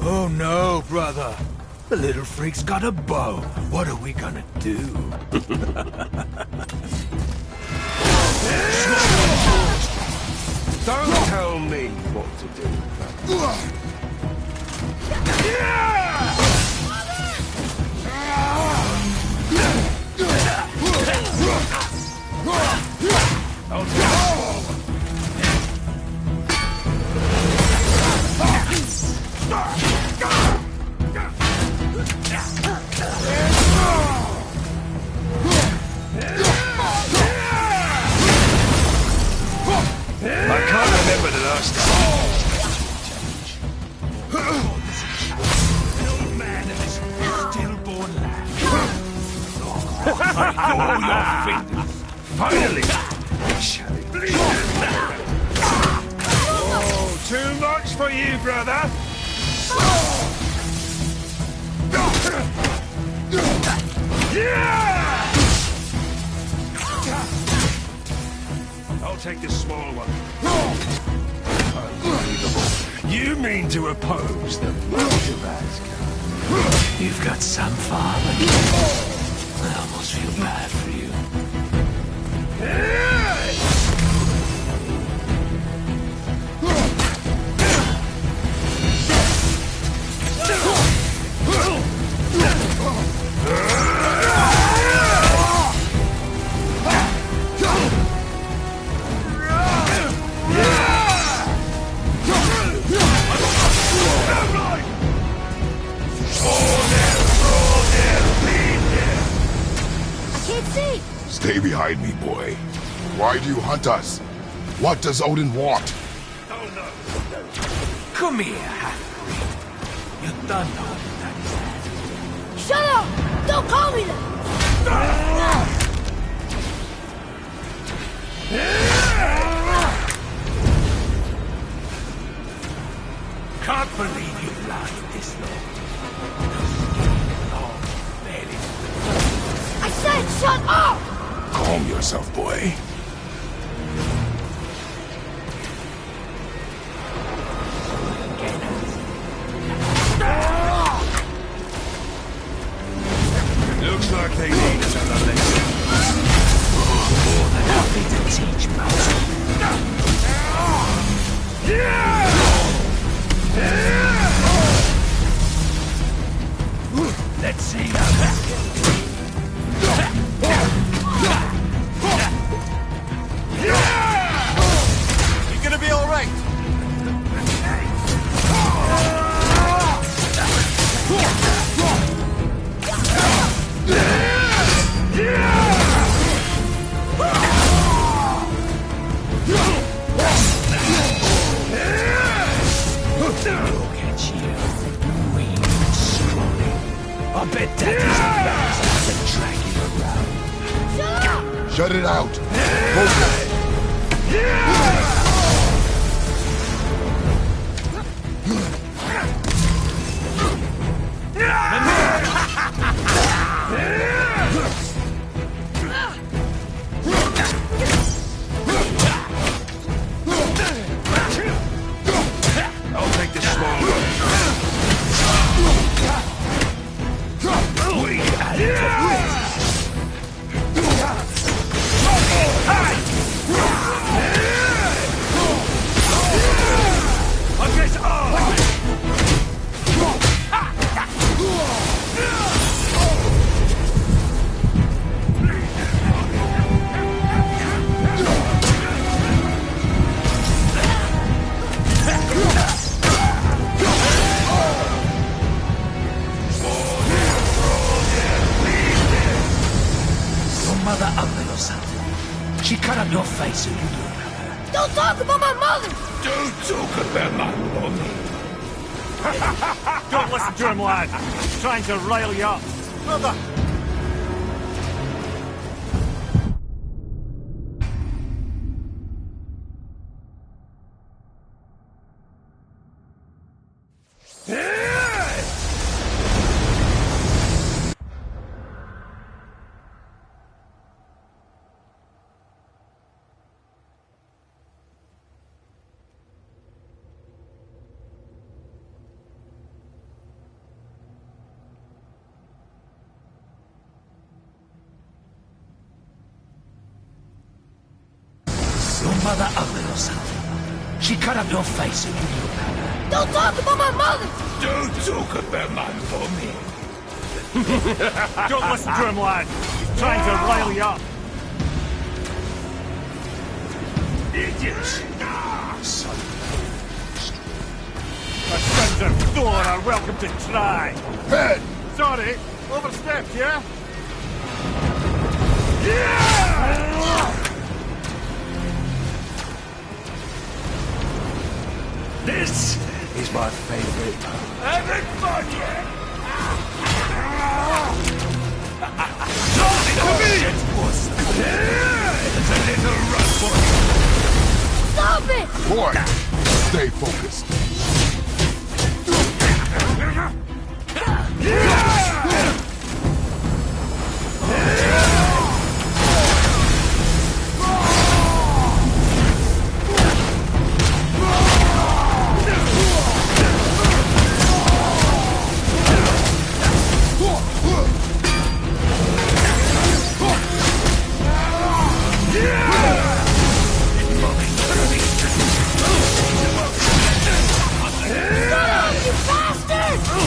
Oh no, brother. The little freak's got a bow. What are we gonna do? Don't tell me what to do. I can't remember the last time. An old man and this stillborn lad. Oh, your fingers. Finally! Oh, too much for you, brother. Yeah! I'll take the small one. Unbelievable. You mean to oppose the blood of Asgard? You've got some father. I almost feel bad for you. Stay behind me, boy. Why do you hunt us? What does Odin want? Oh no. Come here, half-breed. You done know that. Shut up! Don't call me that! Can't believe you've lasted this long. I said shut up! Calm yourself, boy. Looks like they need another lesson. You gonna be all right? Look at you, weak and scrawny. I bet Daddy's embarrassed to drag you around. Shut it out! Focus! I'll take the small one. We add it to Your mother ugly or something. She cut up your face and you do her. Don't talk about my mother! Don't talk about my mommy. Don't listen to him, lad. He's trying to rile you up. Brother! Your mother ugly or something. She cut up your face and you do her. Don't talk about my mother! Don't talk about my mommy. Don't listen to him, lad. He's trying to rile you up. Idiots. Son. The sons of Thor are welcome to try. Head! Sorry, overstepped, yeah? This is my favorite part. Having fun yet? Come here! It's a little rough for Stop it! Boy, stay focused.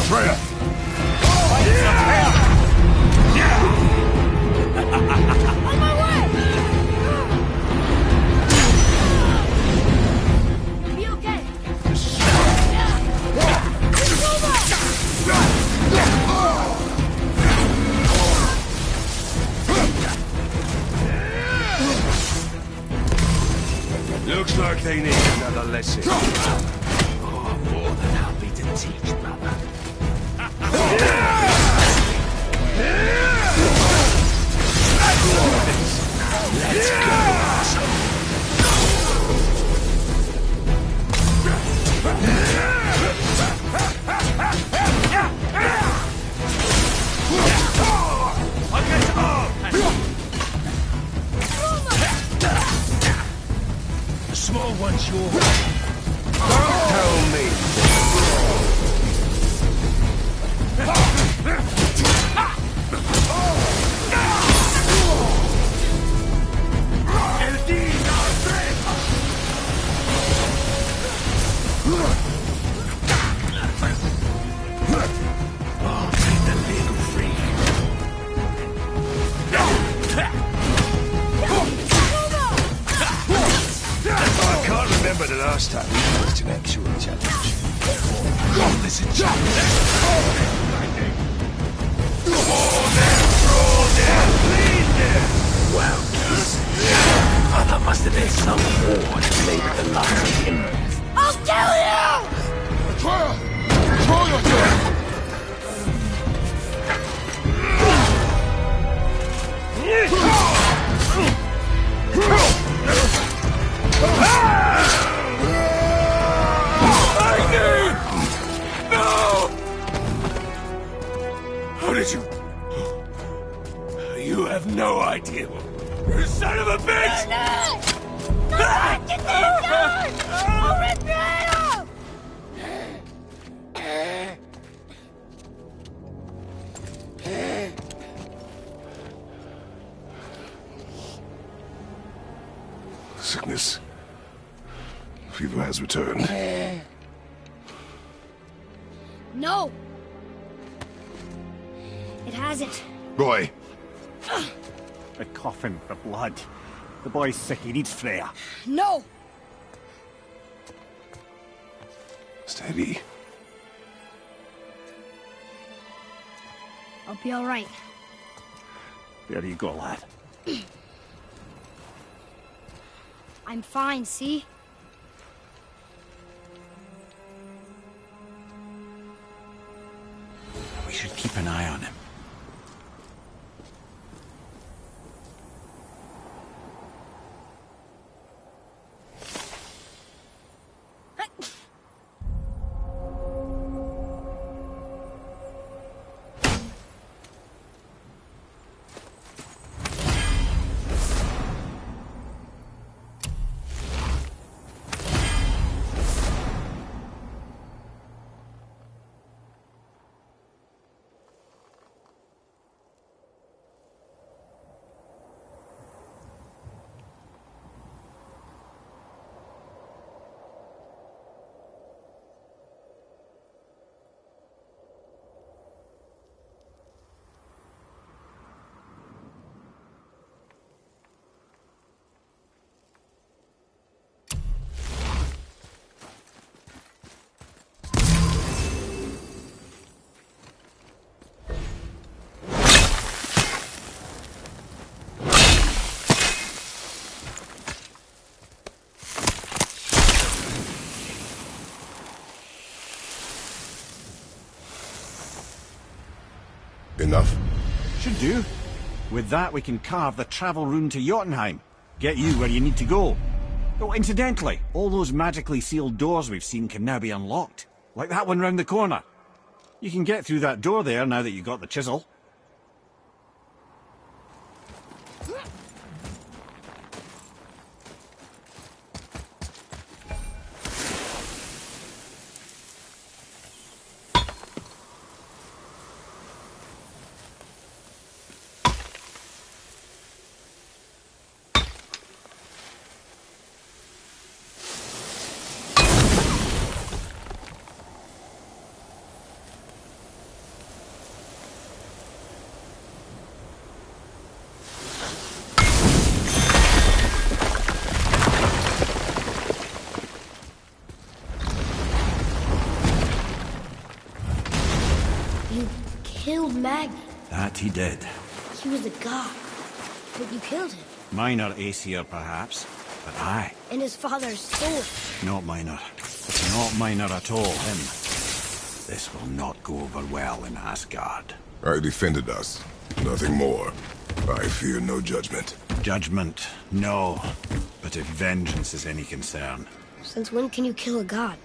Freya! On my way! Be okay. Looks like they need another lesson. Oh, more than happy to teach, brother. Let's go, asshole. The small one's yours. Don't tell me. I'll take the little freak. get you! You have no idea. You son of a bitch! Sickness. Fever has returned. No! It hasn't. Roy, A coughing for blood. The boy's sick, he needs Freya. No! steady. I'll be all right. There you go, lad. I'm fine, see? We should keep an eye on him. Enough? Should do. With that, we can carve the travel rune to Jotunheim. Get you where you need to go. Oh, incidentally, all those magically sealed doors we've seen can now be unlocked. Like that one round the corner. You can get through that door there now that you got the chisel. Killed Magni. That he did. He was a god. But you killed him. Minor Aesir, perhaps. But I. And his father's sword. Not minor. Not minor at all, him. This will not go over well in Asgard. I defended us. Nothing more. I fear no judgment. Judgment, no. But if vengeance is any concern. Since when can you kill a god?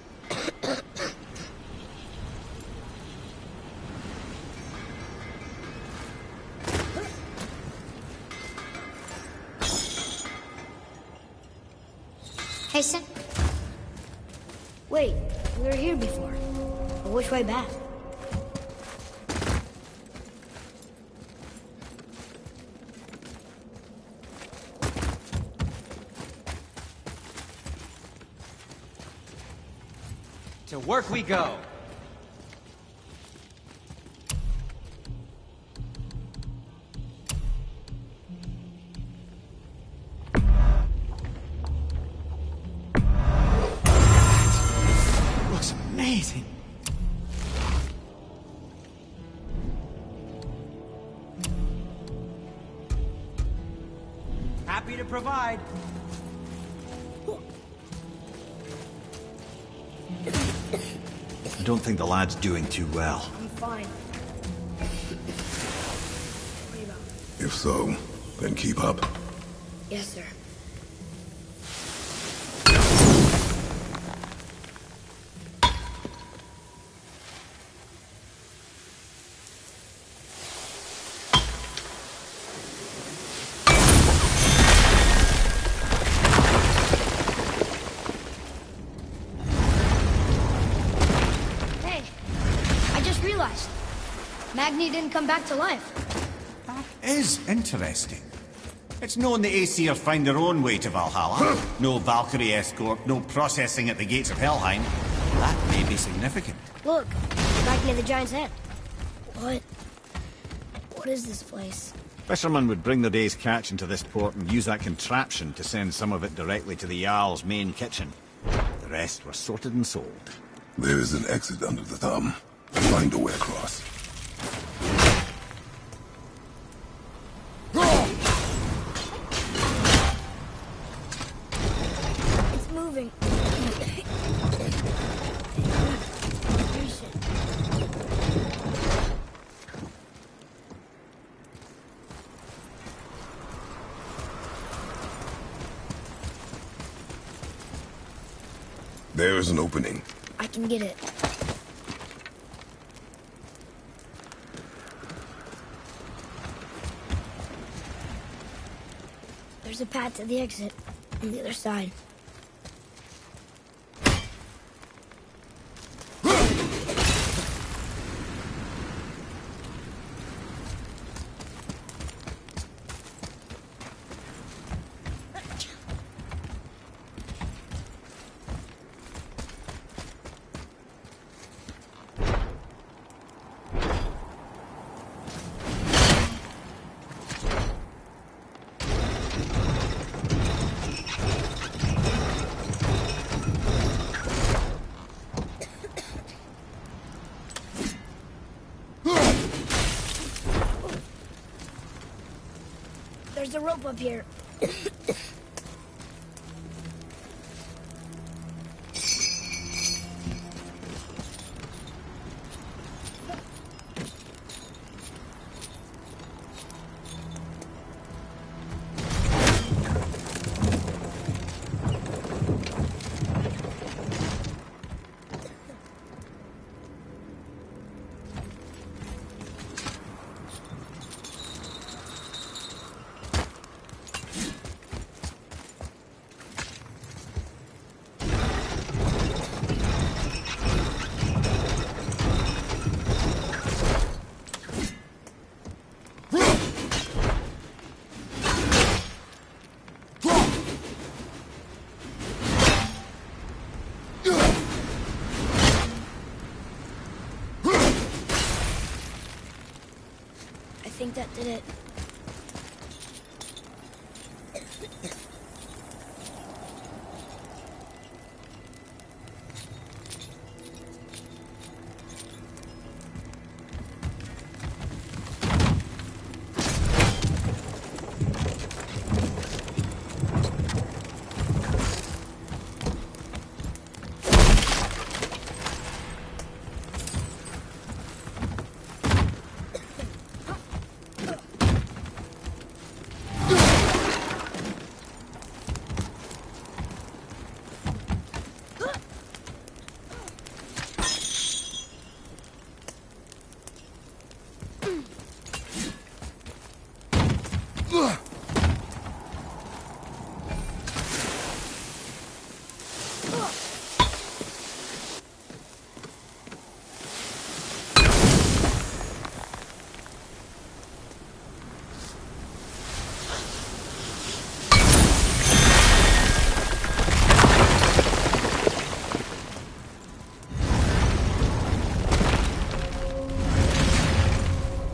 Hey, Sin. Wait, we were here before. But which way back? To work we go. Looks amazing. Happy to provide. I don't think the lad's doing too well. I'm fine. What about? If so, then keep up. Yes, sir. Magni didn't come back to life. That is interesting. It's known the Aesir find their own way to Valhalla. No Valkyrie escort, no processing at the gates of Helheim. That may be significant. Look, back near the giant's head. What is this place? Fishermen would bring their day's catch into this port and use that contraption to send some of it directly to the Jarl's main kitchen. The rest were sorted and sold. There is an exit under the thumb. Find a way across. It's moving. There is an opening. I can get it. There's a path to the exit on the other side. There's a rope up here. I think that did it.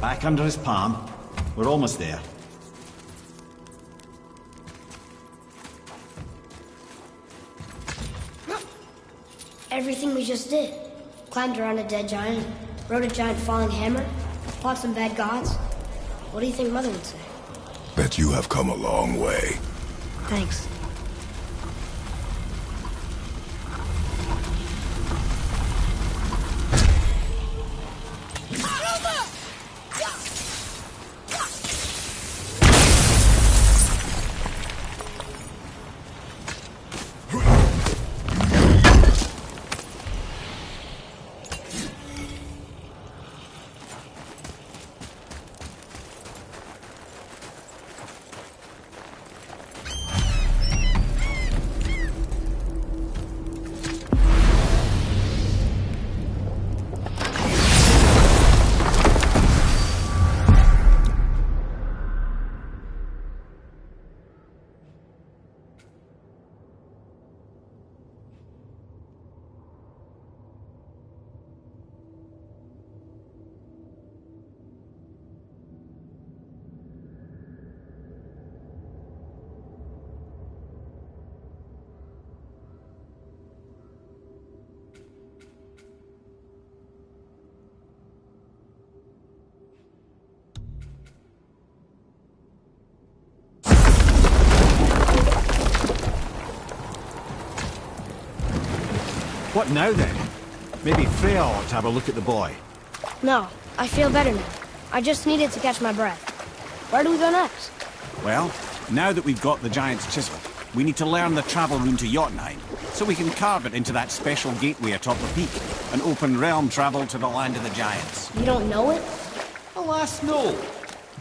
Back under his palm. We're almost there. Everything we just did. Climbed around a dead giant, rode a giant falling hammer, fought some bad gods. What do you think Mother would say? Bet you have come a long way. Thanks. What now then? Maybe Freya ought to have a look at the boy. No, I feel better now. I just needed to catch my breath. Where do we go next? Well, now that we've got the Giant's Chisel, we need to learn the travel rune to Jotunheim, so we can carve it into that special gateway atop the peak, and open realm travel to the land of the Giants. You don't know it? Alas, no.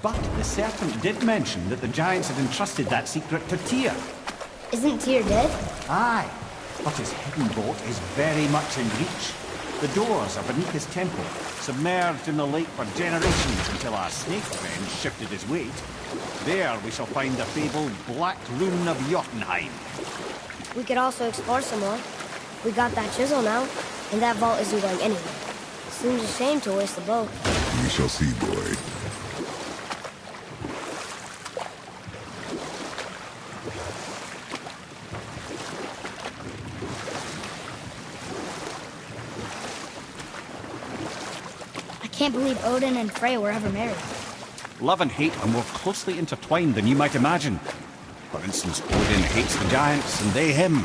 But the serpent did mention that the Giants had entrusted that secret to Tyr. Isn't Tyr dead? Aye, but his hidden boat is very much in reach. The doors are beneath his temple, submerged in the lake for generations until our snake friend shifted his weight. There we shall find the fabled Black Rune of Jotunheim. We could also explore some more. We got that chisel now, and that vault isn't going anywhere. Seems a shame to waste the boat. We shall see, boy. I can't believe Odin and Freya were ever married. Love and hate are more closely intertwined than you might imagine. For instance, Odin hates the giants and they him.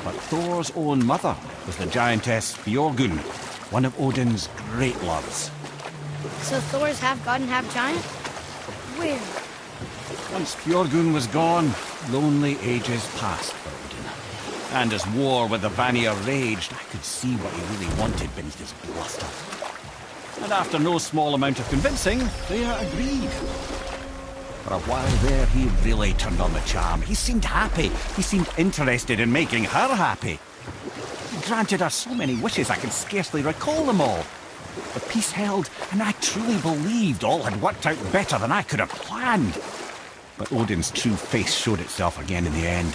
But Thor's own mother was the giantess Björgun, one of Odin's great loves. So Thor's half god and half giant? Weird. Once Björgun was gone, lonely ages passed for Odin. And as war with the Vanir raged, I could see what he really wanted beneath his bluster. And after no small amount of convincing, Freya agreed. For a while there, he really turned on the charm. He seemed happy. He seemed interested in making her happy. He granted her so many wishes I can scarcely recall them all. The peace held, and I truly believed all had worked out better than I could have planned. But Odin's true face showed itself again in the end.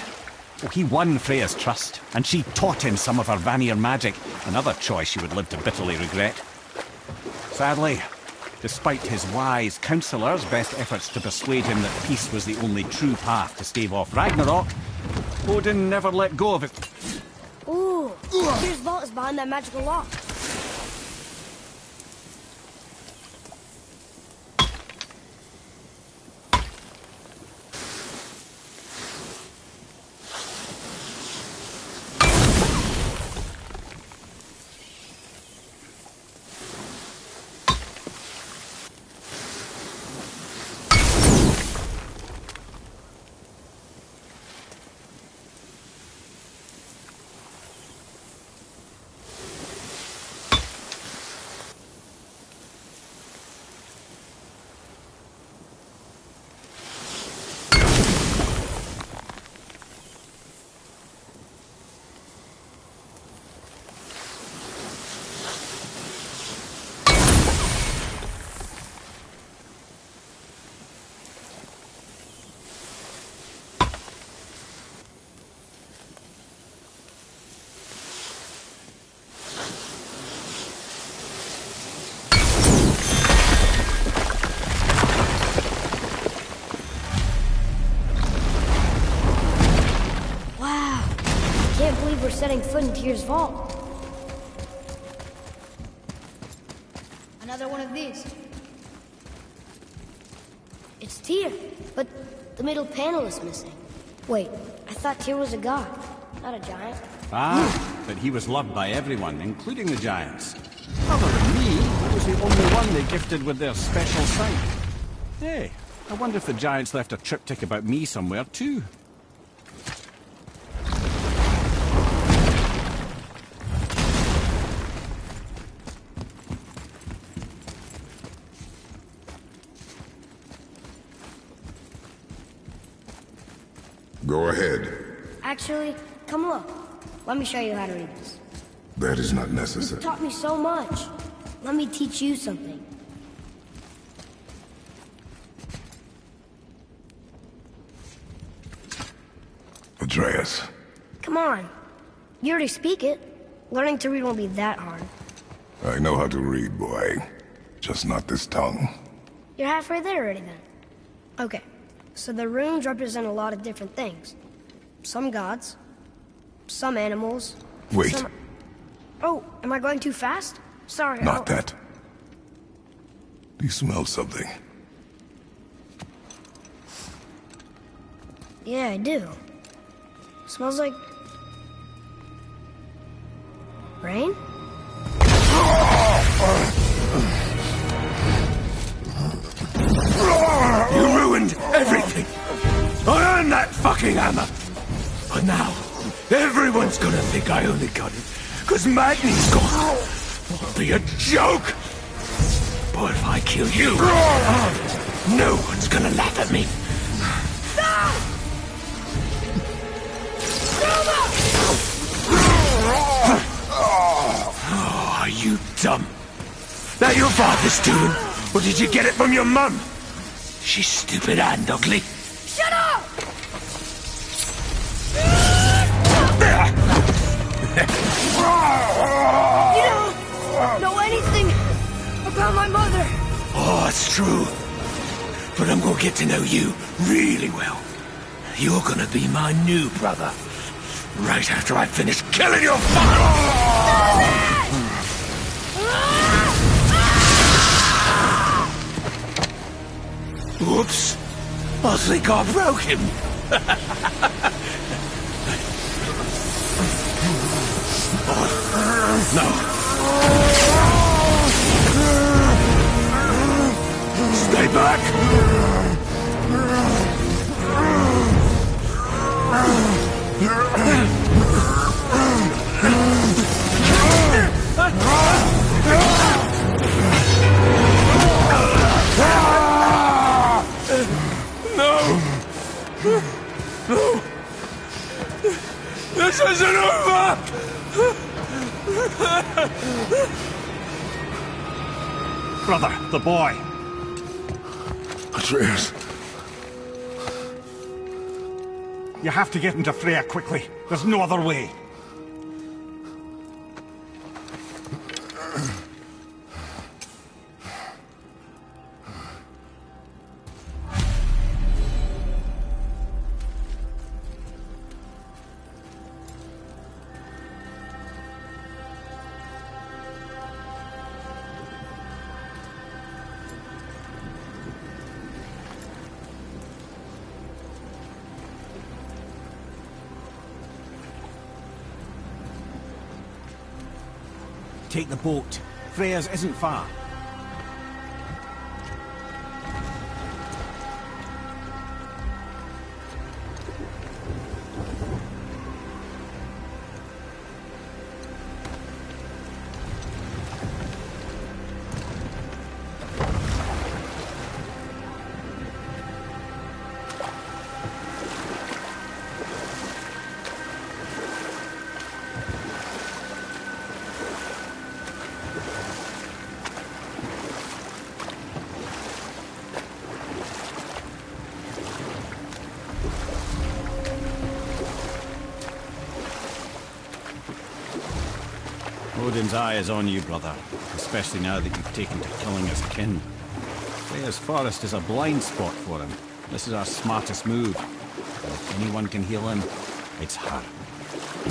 Oh, he won Freya's trust, and she taught him some of her Vanir magic, another choice she would live to bitterly regret. Sadly, despite his wise counselors' best efforts to persuade him that peace was the only true path to stave off Ragnarok, Odin never let go of it. Ooh, Tyr's vault is behind that magical lock. We're setting foot in Tyr's vault. Another one of these. It's Tyr, but the middle panel is missing. Wait, I thought Tyr was a god, not a giant. Ah, but he was loved by everyone, including the giants. Other than me, I was the only one they gifted with their special sight. Hey, I wonder if the giants left a triptych about me somewhere too. Go ahead. Actually, come look. Let me show you how to read this. That is not necessary. You taught me so much. Let me teach you something. Atreus. Come on. You already speak it. Learning to read won't be that hard. I know how to read, boy. Just not this tongue. You're halfway there already then. Okay. So the runes represent a lot of different things. Some gods, some animals. Wait. Some... Oh, am I going too fast? Sorry. Not that. Do you smell something? Yeah, I do. Smells like... rain? You ruined everything! I earned that fucking hammer! But now, everyone's gonna think I only got it because Magni's gone. It'll be a joke! But if I kill you, no one's gonna laugh at me. Oh, are you dumb? That your father's doing? Or did you get it from your mum? She's stupid and ugly. Shut up! You don't know anything about my mother. Oh, it's true. But I'm gonna get to know you really well. You're gonna be my new brother. Right after I finish killing your father! Whoops. I think I broke him. No. Stay back! No! No! This isn't over! Brother, the boy. Atreus. You have to get into Freya quickly. There's no other way. Take the boat. Freya's isn't far. Odin's eye is on you, brother, especially now that you've taken to killing his kin. Freya's forest is a blind spot for him. This is our smartest move. And if anyone can heal him, it's her.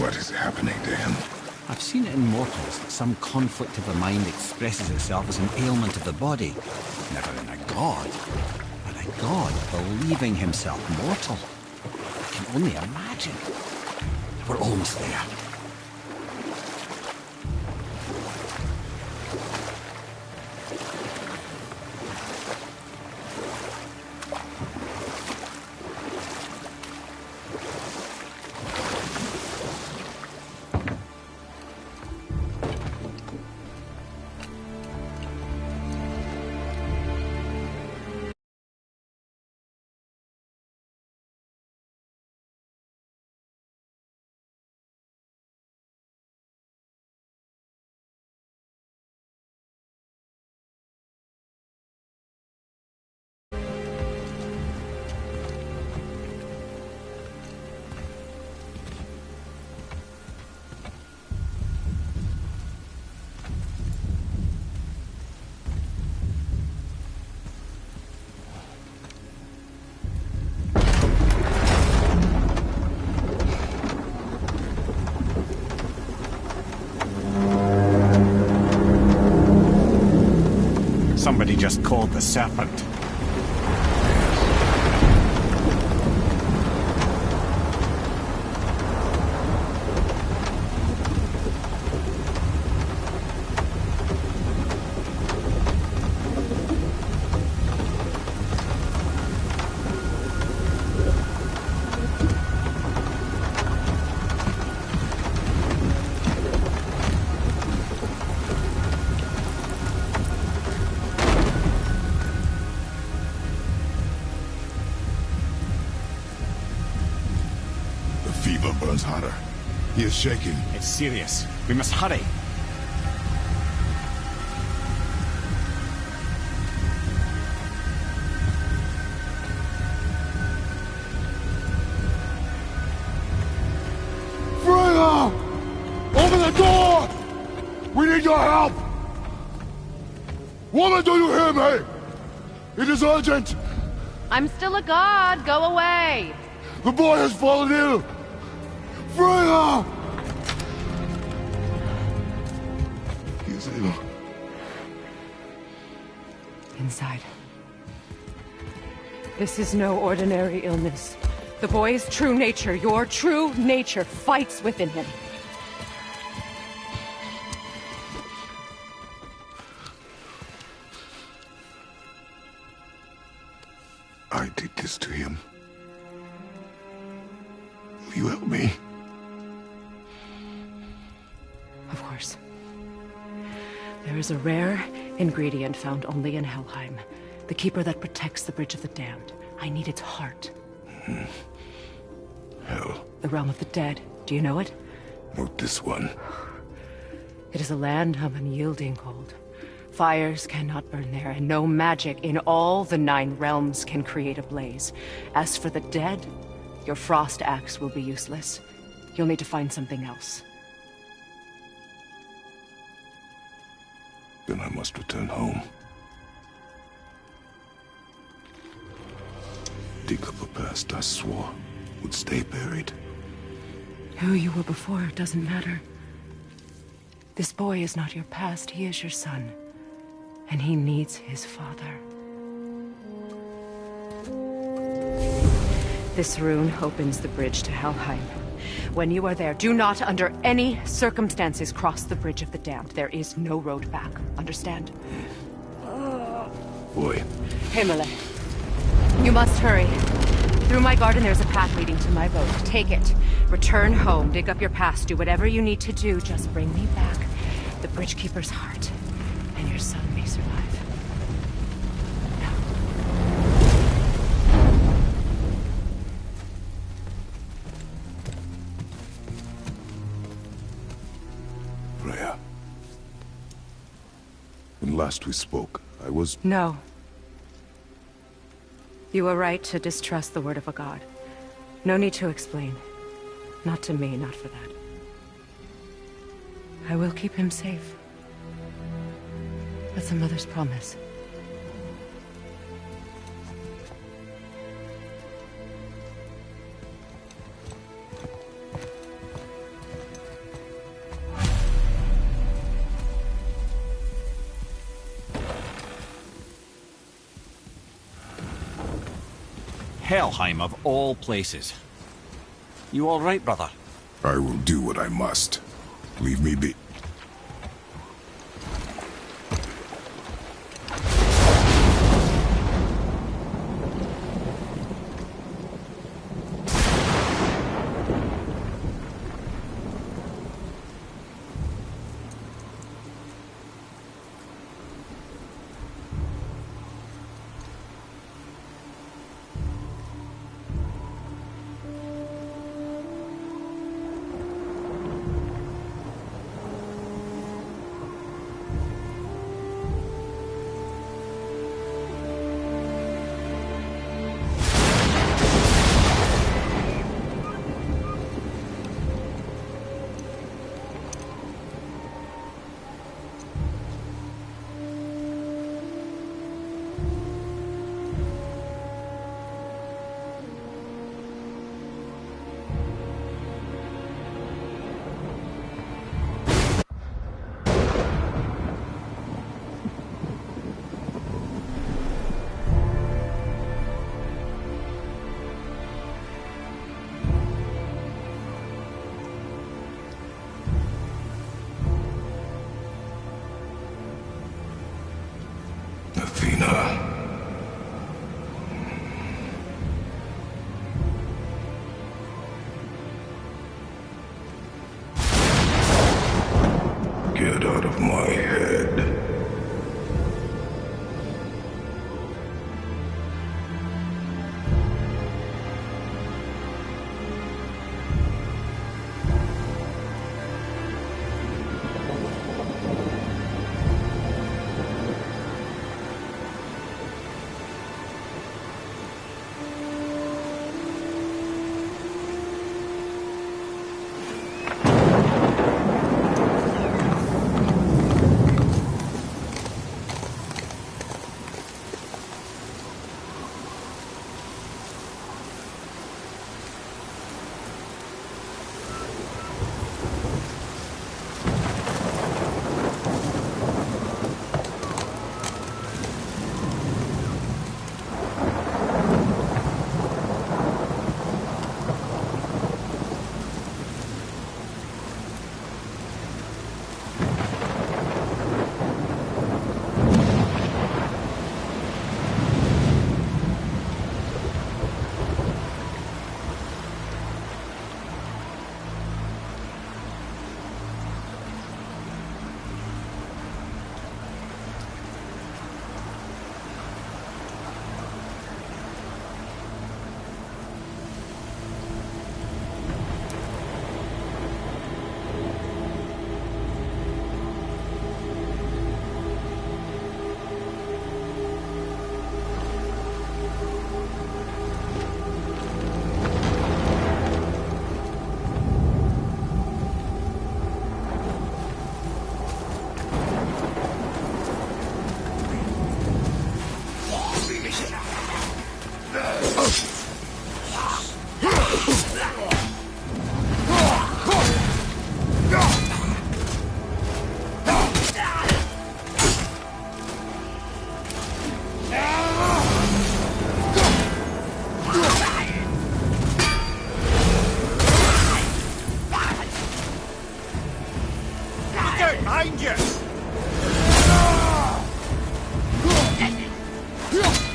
What is happening to him? I've seen it in mortals that some conflict of the mind expresses itself as an ailment of the body. Never in a god, but a god believing himself mortal. I can only imagine. We're almost there. Somebody just called the Serpent. burns hotter. He is shaking. It's serious. We must hurry. Freya! Open the door! We need your help! Woman, do you hear me? It is urgent! I'm still a god. Go away. The boy has fallen ill! Freya! He is ill. Inside. This is no ordinary illness. The boy's true nature, your true nature, fights within him. I did this to him. Will you help me? Of course. There is a rare ingredient found only in Helheim. The keeper that protects the Bridge of the Damned. I need its heart. Hell. The realm of the dead. Do you know it? Not this one. It is a land of unyielding cold. Fires cannot burn there, and no magic in all the 9 realms can create a blaze. As for the dead, your frost axe will be useless. You'll need to find something else. Then I must return home. Dig up a past I swore would stay buried. Who you were before doesn't matter. This boy is not your past, he is your son. And he needs his father. This rune opens the bridge to Helheim. When you are there, do not under any circumstances cross the Bridge of the Damned. There is no road back. Understand? Boy. Himalay. You must hurry. Through my garden there's a path leading to my boat. Take it. Return home. Dig up your past. Do whatever you need to do. Just bring me back the Bridgekeeper's heart. And your son may survive. Now. Freya. When last we spoke, I was... No. You were right to distrust the word of a god. No need to explain. Not to me, not for that. I will keep him safe. That's a mother's promise. Helheim of all places. You all right, brother? I will do what I must. Leave me be. Athena. Get out of my head. Yeah!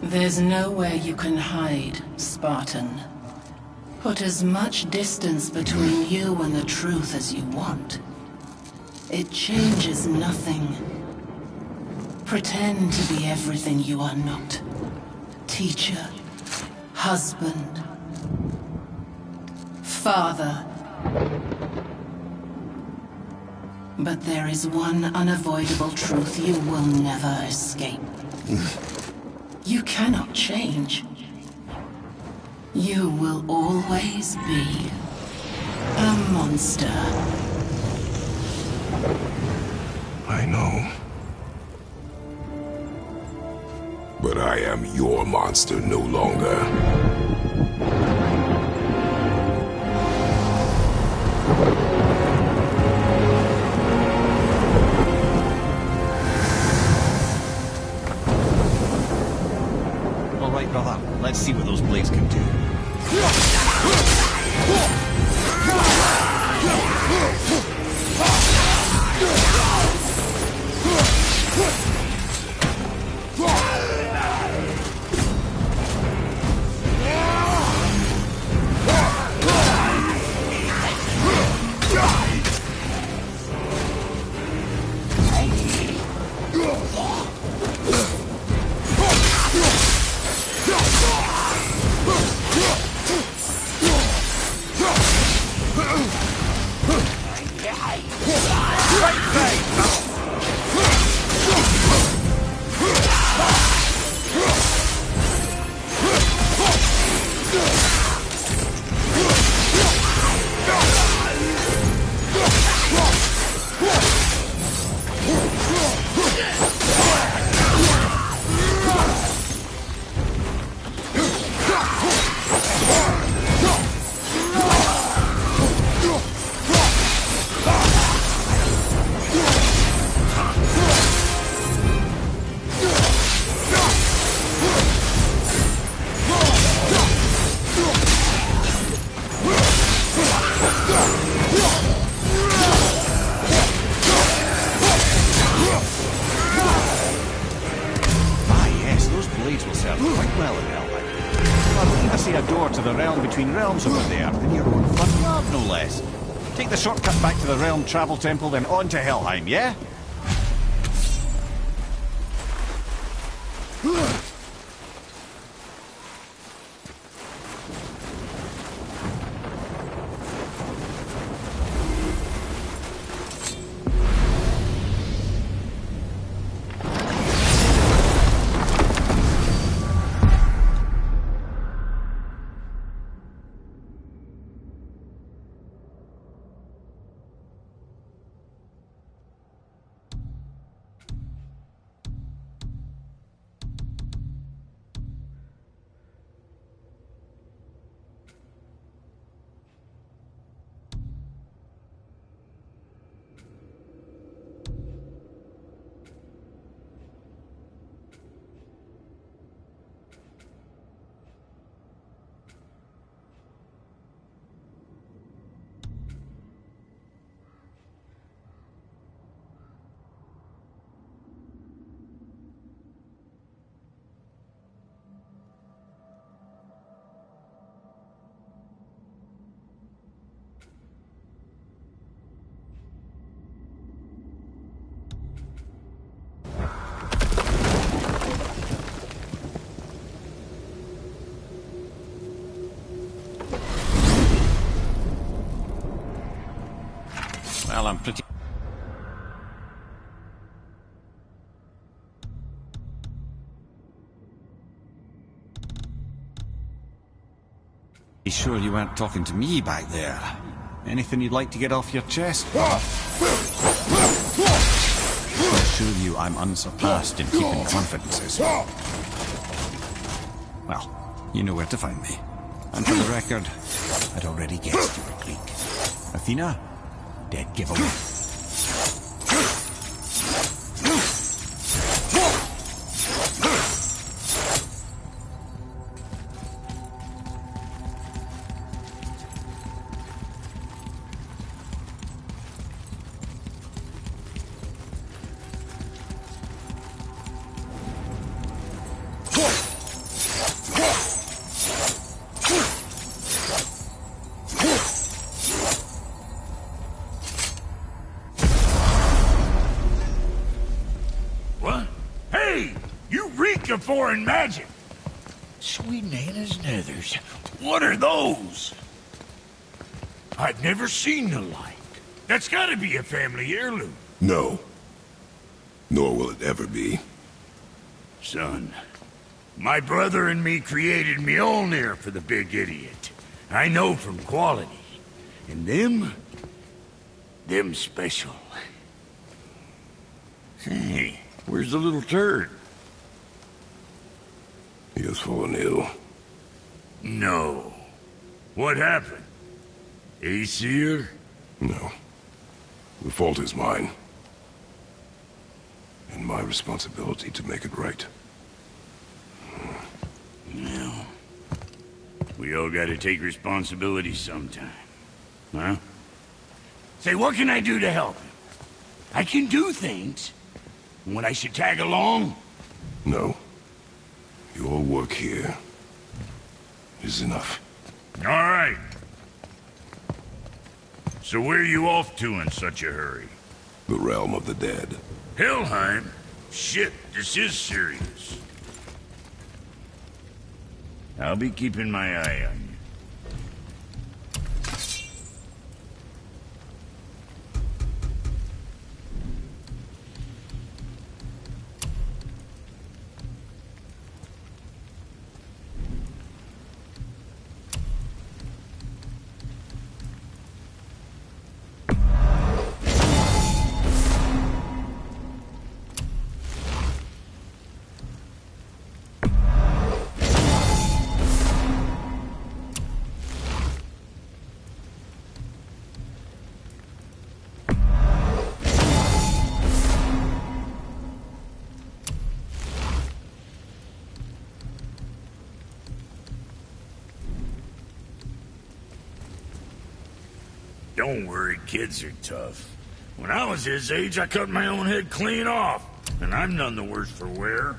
There's nowhere you can hide, Spartan. Put as much distance between you and the truth as you want. It changes nothing. Pretend to be everything you are not. Teacher, husband, father. But there is one unavoidable truth you will never escape. You cannot change. You will always be a monster. I know. But I am your monster no longer. All right, brother. Let's see what those blades can do. Between realms over there, in your own front yard, no less. Take the shortcut back to the Realm Travel Temple, then on to Helheim, yeah? Well, I'm pretty... sure you weren't talking to me back there. Anything you'd like to get off your chest? I assure you I'm unsurpassed in keeping confidences. Well, you know where to find me. And for the record, I'd already guessed you were Greek. Athena? Dead giveaway. speak of foreign magic. Sweet Nana's nethers. What are those? I've never seen the like. That's gotta be a family heirloom. No. Nor will it ever be. Son, my brother and me created Mjolnir for the big idiot. I know from quality. And them special. Hey, where's the little turd? He has fallen ill. No. What happened? Aesir? No. The fault is mine. And my responsibility to make it right. Well, we all gotta take responsibility sometime. Huh? Say, what can I do to help him? I can do things. When I should tag along? No. Your work here is enough. All right. So where are you off to in such a hurry? The realm of the dead. Helheim? Shit, this is serious. I'll be keeping my eye on you. Don't worry, kids are tough. When I was his age, I cut my own head clean off. And I'm none the worse for wear.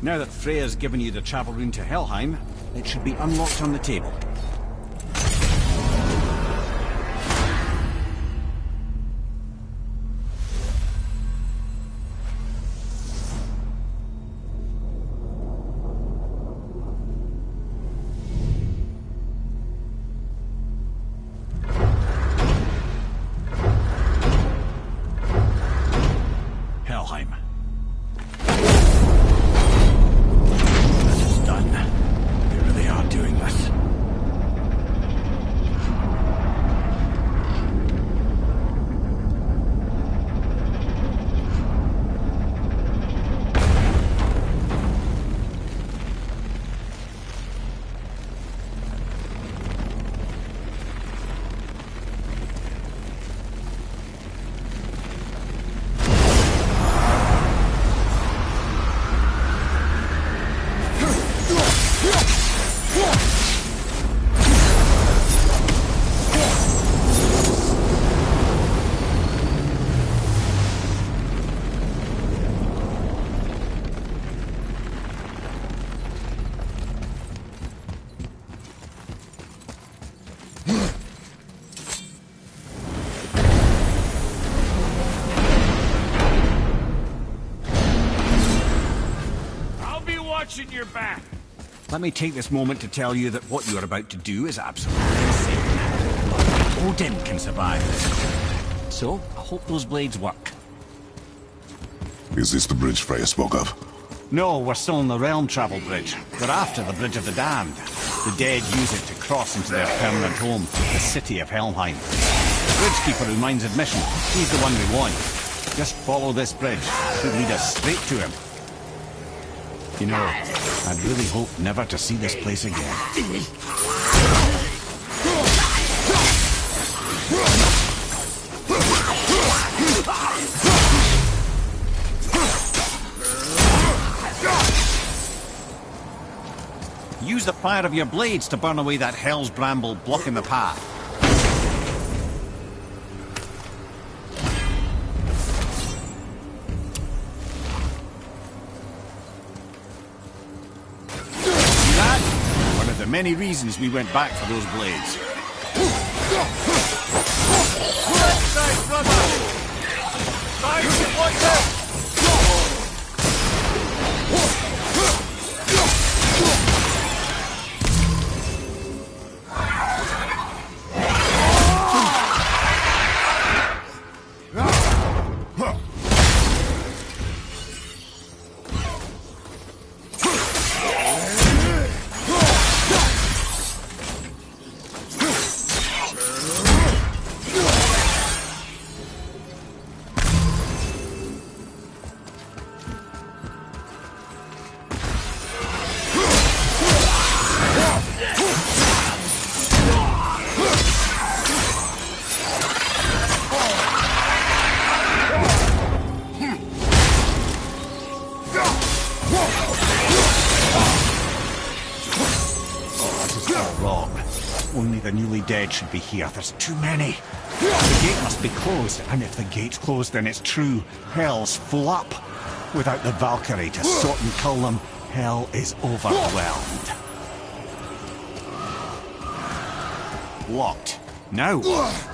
Now that Freya's given you the travel rune to Helheim, it should be unlocked on the table. Helheim. Watching your back. Let me take this moment to tell you that what you are about to do is absolutely insane. Odin can survive this. So, I hope those blades work. Is this the bridge Freya spoke of? No, we're still on the Realm Travel Bridge. We're after the Bridge of the Damned. The dead use it to cross into their permanent home, the city of Helheim. The Bridgekeeper who minds admission, he's the one we want. Just follow this bridge. It should lead us straight to him. You know, I'd really hope never to see this place again. Use the fire of your blades to burn away that hell's bramble blocking the path. many reasons we went back for those blades. Only the newly dead should be here. There's too many. The gate must be closed, and if the gate's closed, then it's true. Hell's full up. Without the Valkyrie to sort and kill them, hell is overwhelmed. Locked. Now what?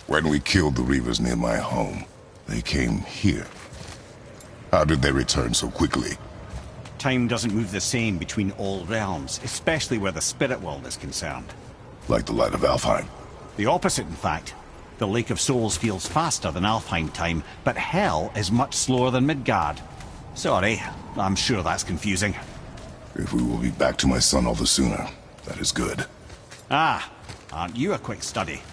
When we killed the Reavers near my home, they came here. How did they return so quickly? Time doesn't move the same between all realms, especially where the spirit world is concerned. Like the light of Alfheim. The opposite, in fact. The Lake of Souls feels faster than Alfheim time, but Hell is much slower than Midgard. Sorry, I'm sure that's confusing. If we will be back to my son all the sooner, that is good. Ah, aren't you a quick study?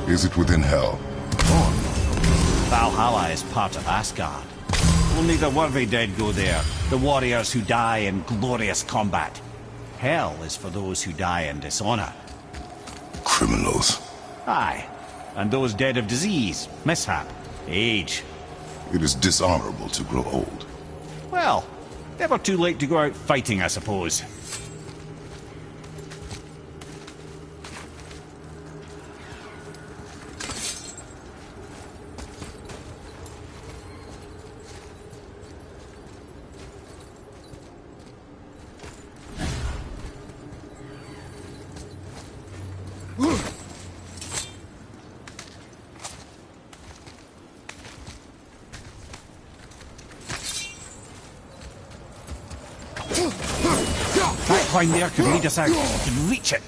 Is it within Hell? Valhalla is part of Asgard. Only the worthy dead go there, the warriors who die in glorious combat. Hell is for those who die in dishonor. Criminals. Aye, and those dead of disease, mishap, age. It is dishonorable to grow old. Well, never too late to go out fighting, I suppose. That climb there could lead us out. We can reach it.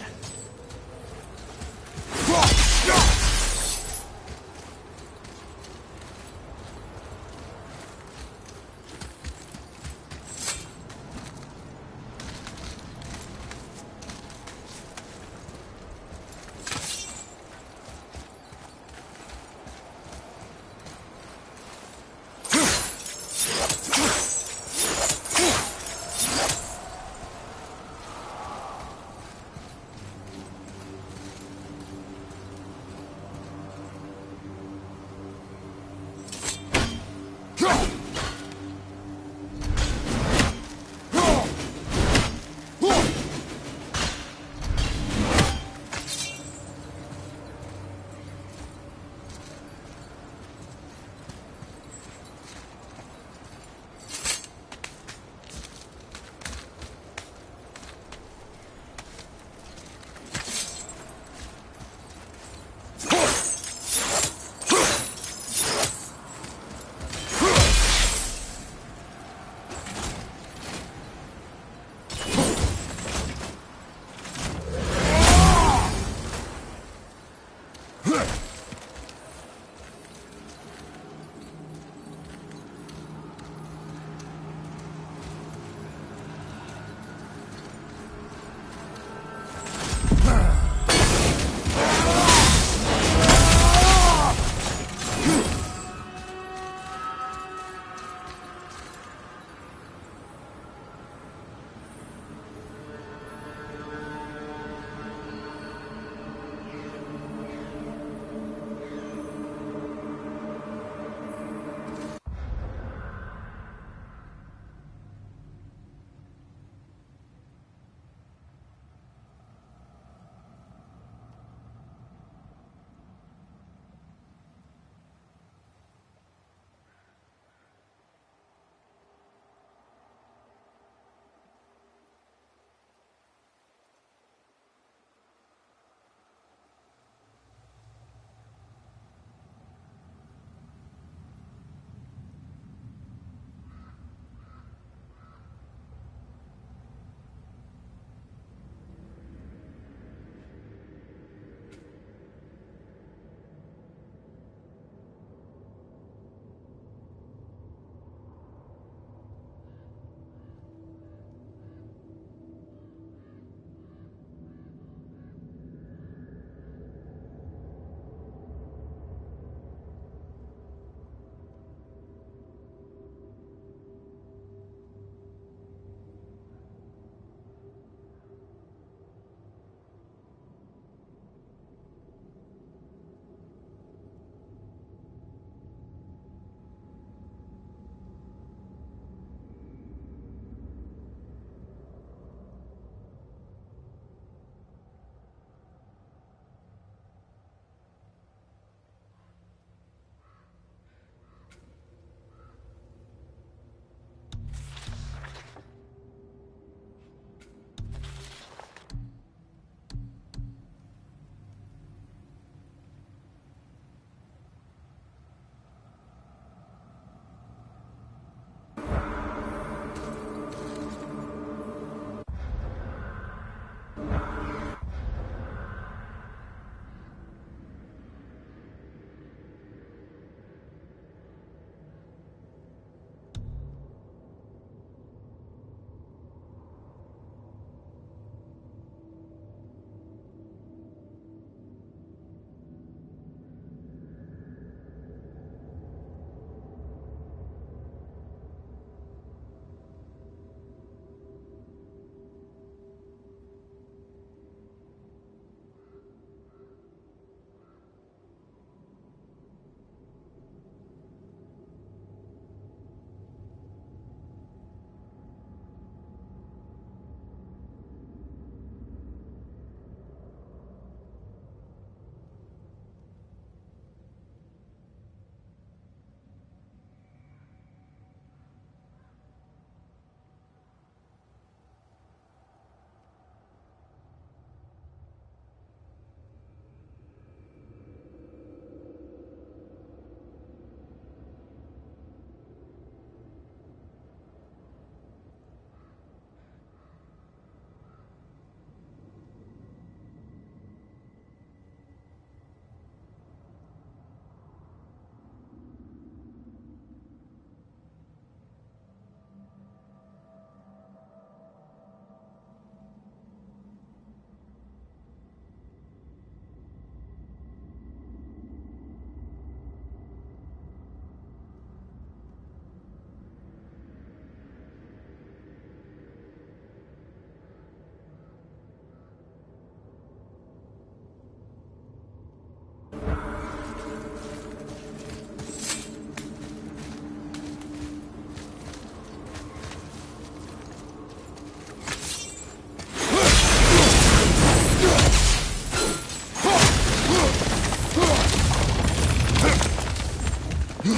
Killing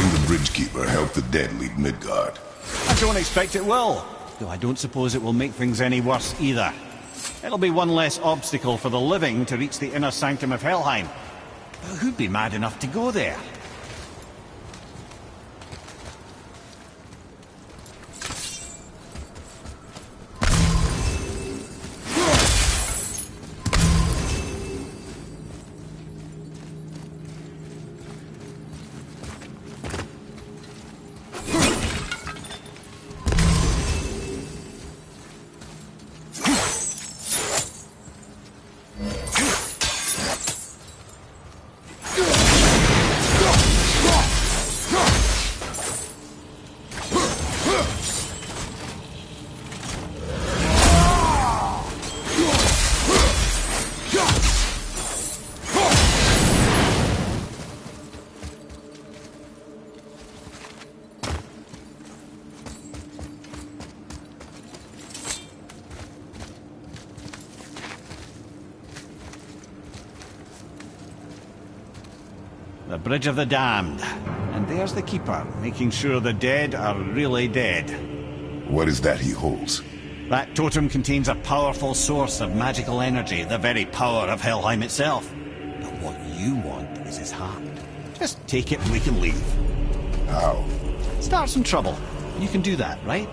the Bridgekeeper helped the dead leave Midgard. I don't expect it will, though I don't suppose it will make things any worse either. It'll be one less obstacle for the living to reach the inner sanctum of Helheim. But who'd be mad enough to go there? The Bridge of the Damned. And there's the Keeper, making sure the dead are really dead. What is that he holds? That totem contains a powerful source of magical energy, the very power of Helheim itself. But what you want is his heart. Just take it and we can leave. How? Start some trouble. You can do that, right?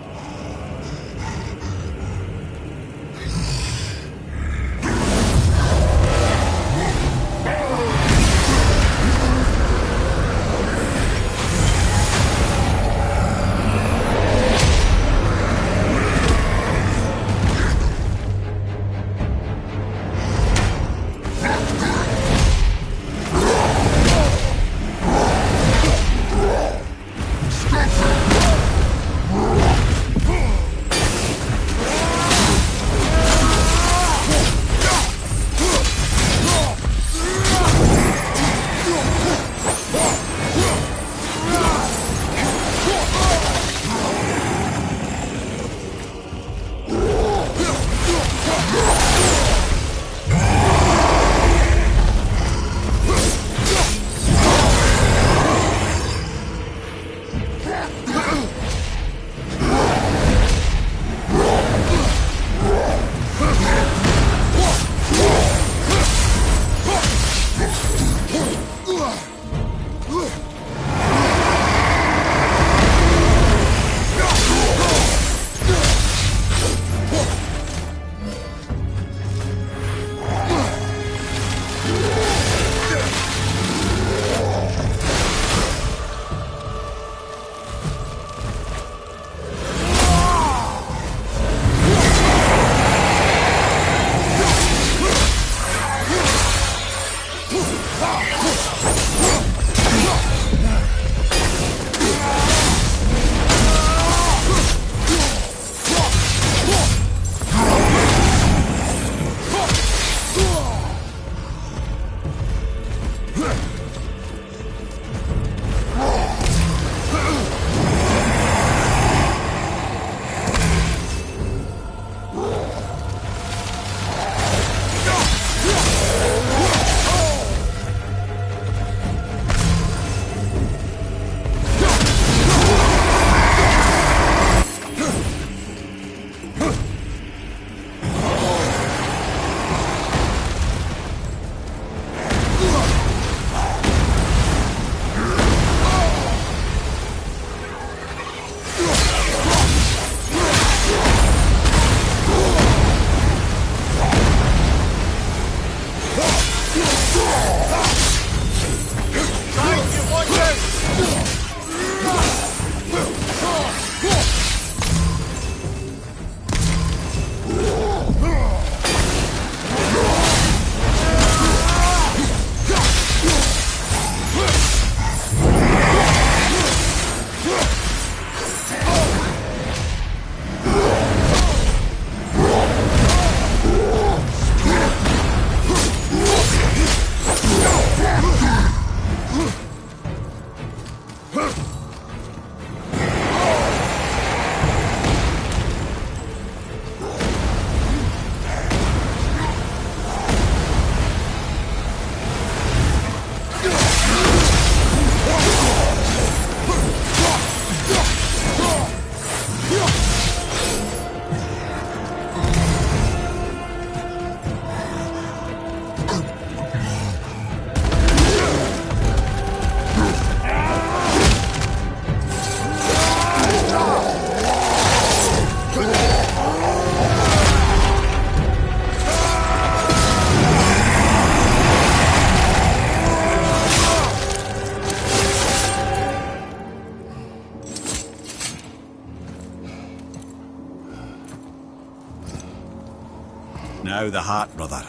Now the heart, brother.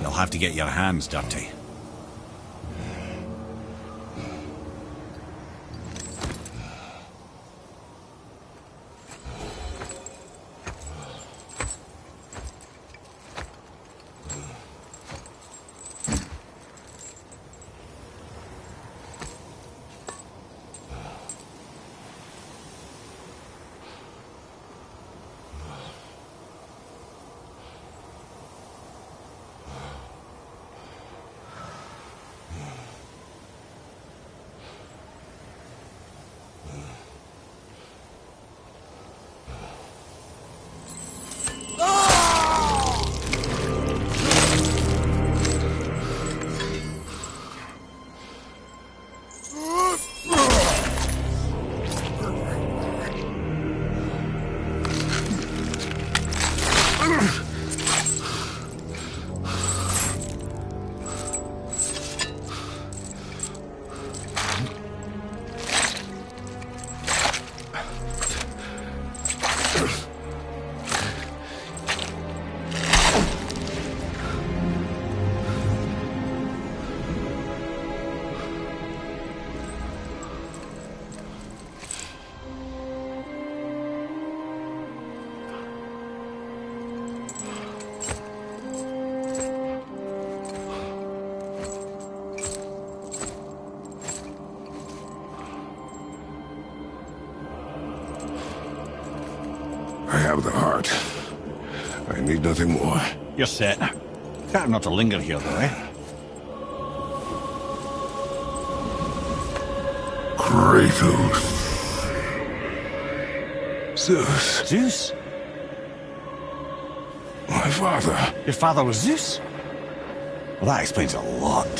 You'll have to get your hands dirty. I have the heart. I need nothing more. You're set. Better not to linger here, though, eh? Kratos. Zeus. Zeus? My father. Your father was Zeus? Well, that explains a lot.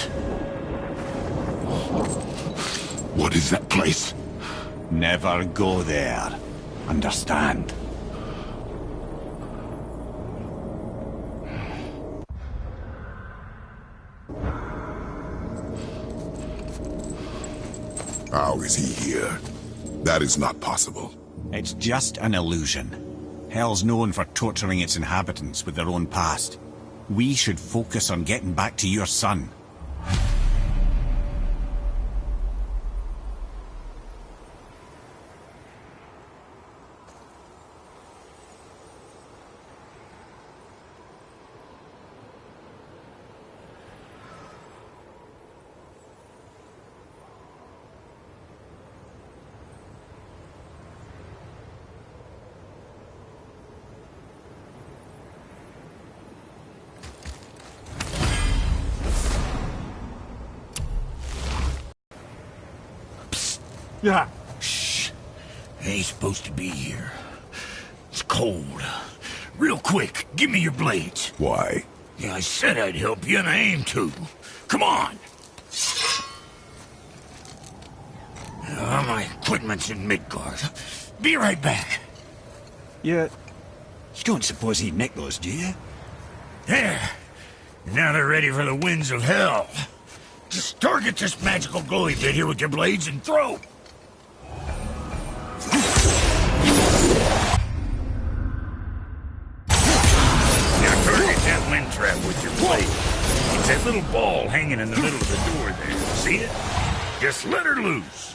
What is that place? Never go there. Understand? How is he here? That is not possible. It's just an illusion. Hell's known for torturing its inhabitants with their own past. We should focus on getting back to your son. Yeah. Shh. Ain't supposed to be here. It's cold. Real quick, give me your blades. Why? Yeah, I said I'd help you, and I aim to. Come on. My equipment's in Midgard. Be right back. You don't suppose he'd nick those, do you? There. Now they're ready for the winds of hell. Just target this magical glowy bit here with your blades and throw. Now target that wind trap with your blade. It's that little ball hanging in the middle of the door there. See it? Just let her loose.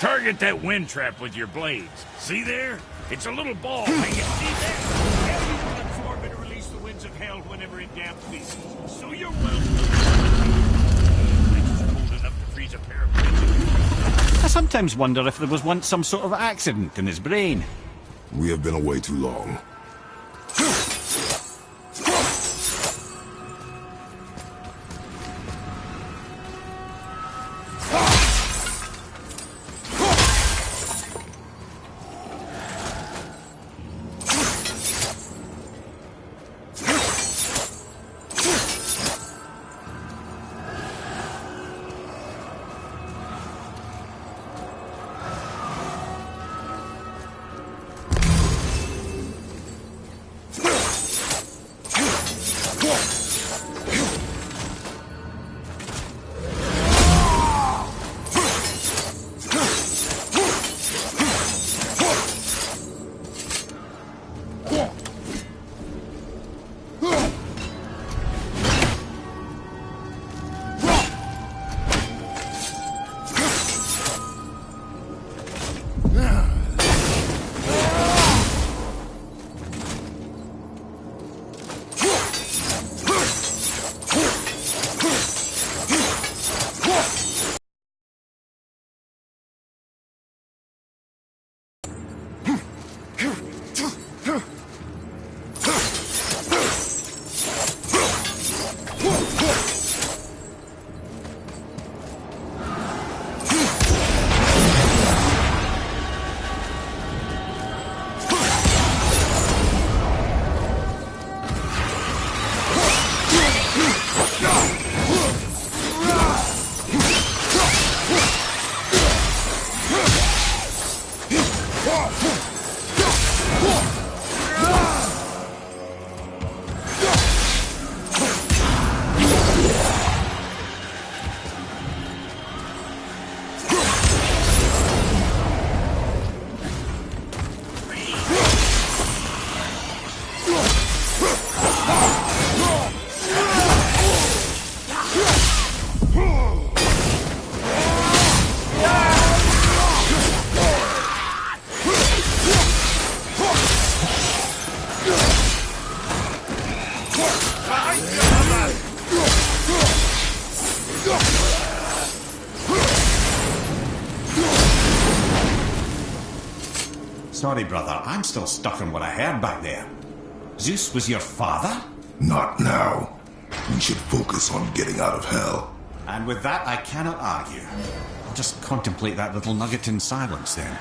Target that wind trap with your blades. See there? It's a little ball hanging. See there? Every absorb and release the winds of hell whenever it damp species. So you're well. It's cold enough to freeze a pair of blades. I sometimes wonder if there was once some sort of accident in his brain. We have been away too long. Sorry, brother, I'm still stuck on what I heard back there. Zeus was your father? Not now. We should focus on getting out of hell. And with that, I cannot argue. I'll just contemplate that little nugget in silence then.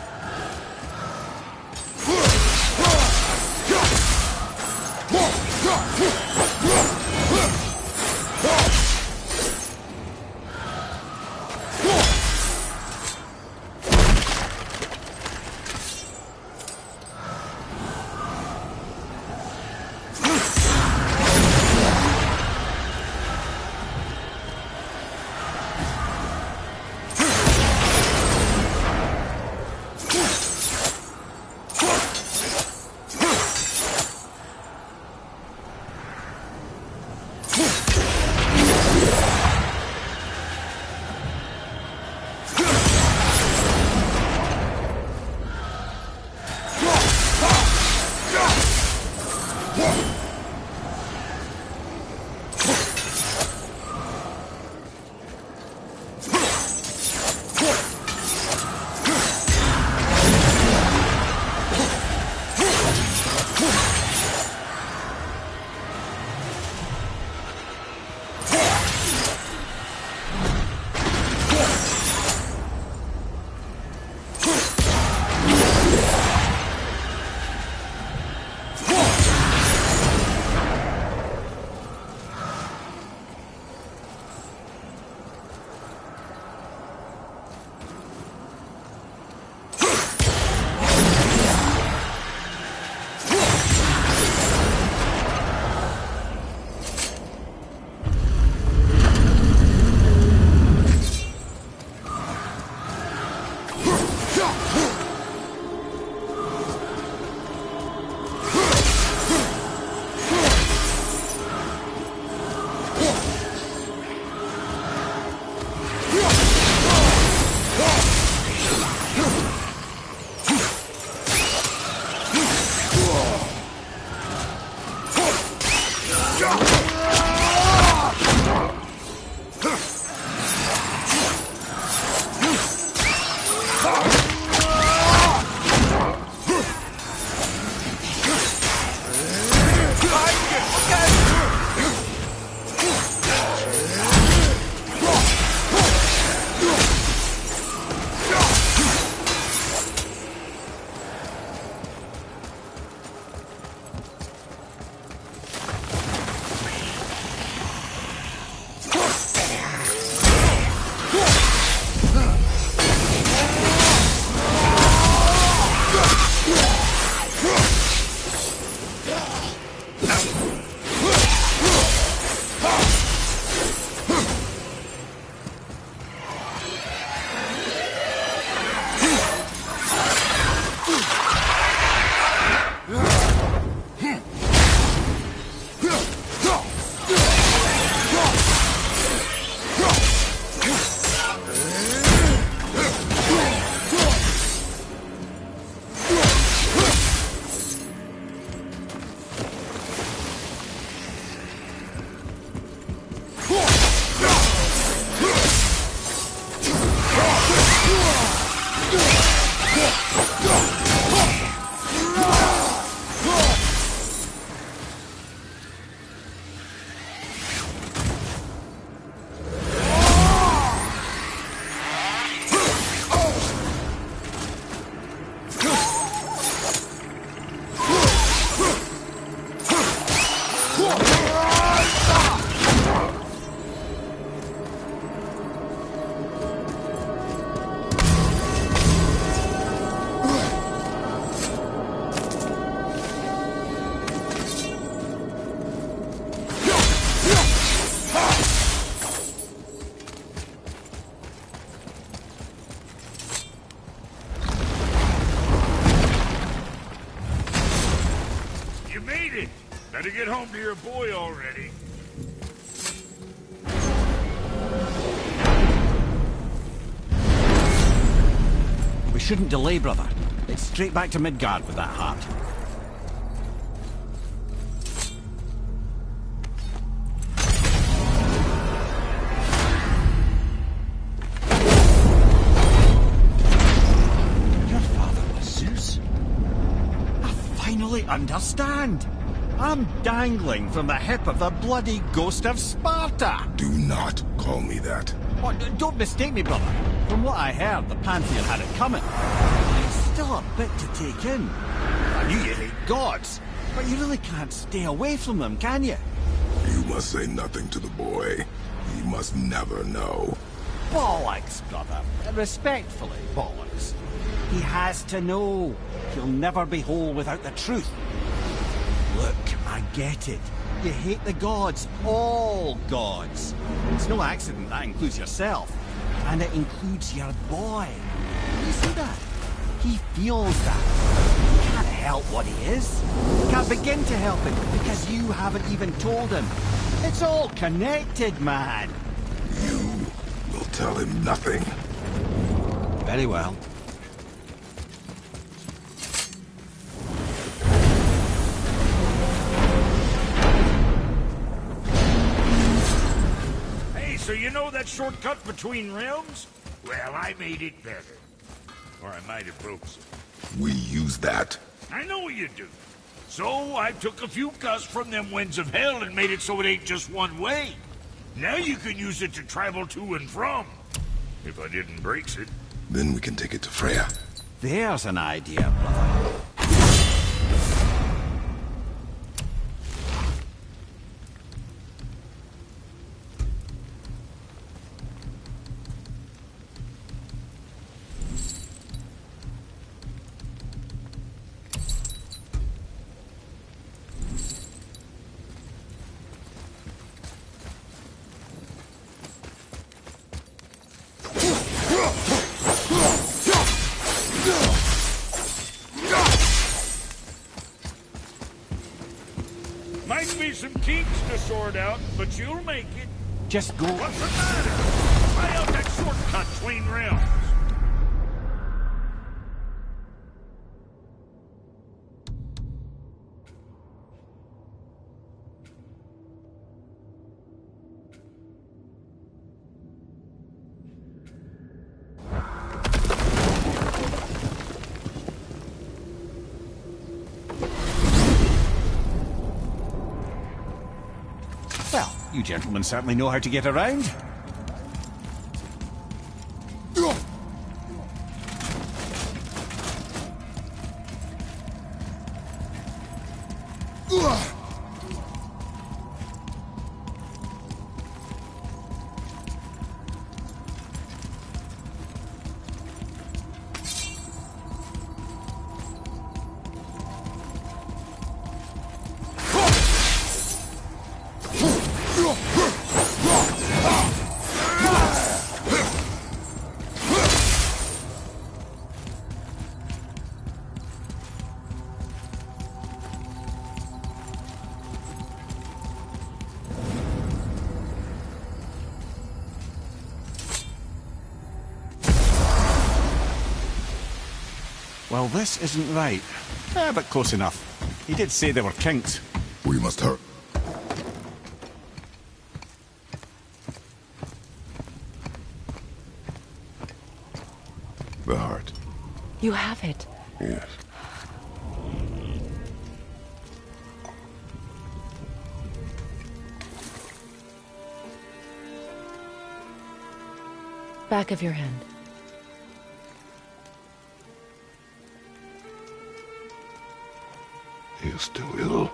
Better get home to your boy already. We shouldn't delay, brother. It's straight back to Midgard with that heart. Your father was Zeus? understand. I'm dangling from the hip of the bloody ghost of Sparta. Do not call me that. Oh, don't mistake me, brother. From what I heard, the Pantheon had it coming. It's still a bit to take in. I knew you hate gods, but you really can't stay away from them, can you? You must say nothing to the boy. He must never know. Bollocks, brother. Respectfully, bollocks. He has to know. He'll never be whole without the truth. Look, I get it. You hate the gods. All gods. It's no accident that includes yourself. And it includes your boy. You see that? He feels that. He can't help what he is. Can't begin to help it because you haven't even told him. It's all connected, man. You will tell him nothing. Very well. Hey, so you know that shortcut between realms? Well, I made it better. Or I might have broke some. We use that. I know you do. So I took a few cuts from them winds of hell and made it so it ain't just one way. Now you can use it to travel to and from. If I didn't break it. Then we can take it to Freya. There's an idea, brother. Might be some kinks to sort out, but you'll make it. Just go. What's the matter? Try out that shortcut between realms. Well, you gentlemen certainly know how to get around. Well, this isn't right. But close enough. He did say there were kinks. We must hurry. The heart. You have it. Yes. Back of your hand. He is still ill.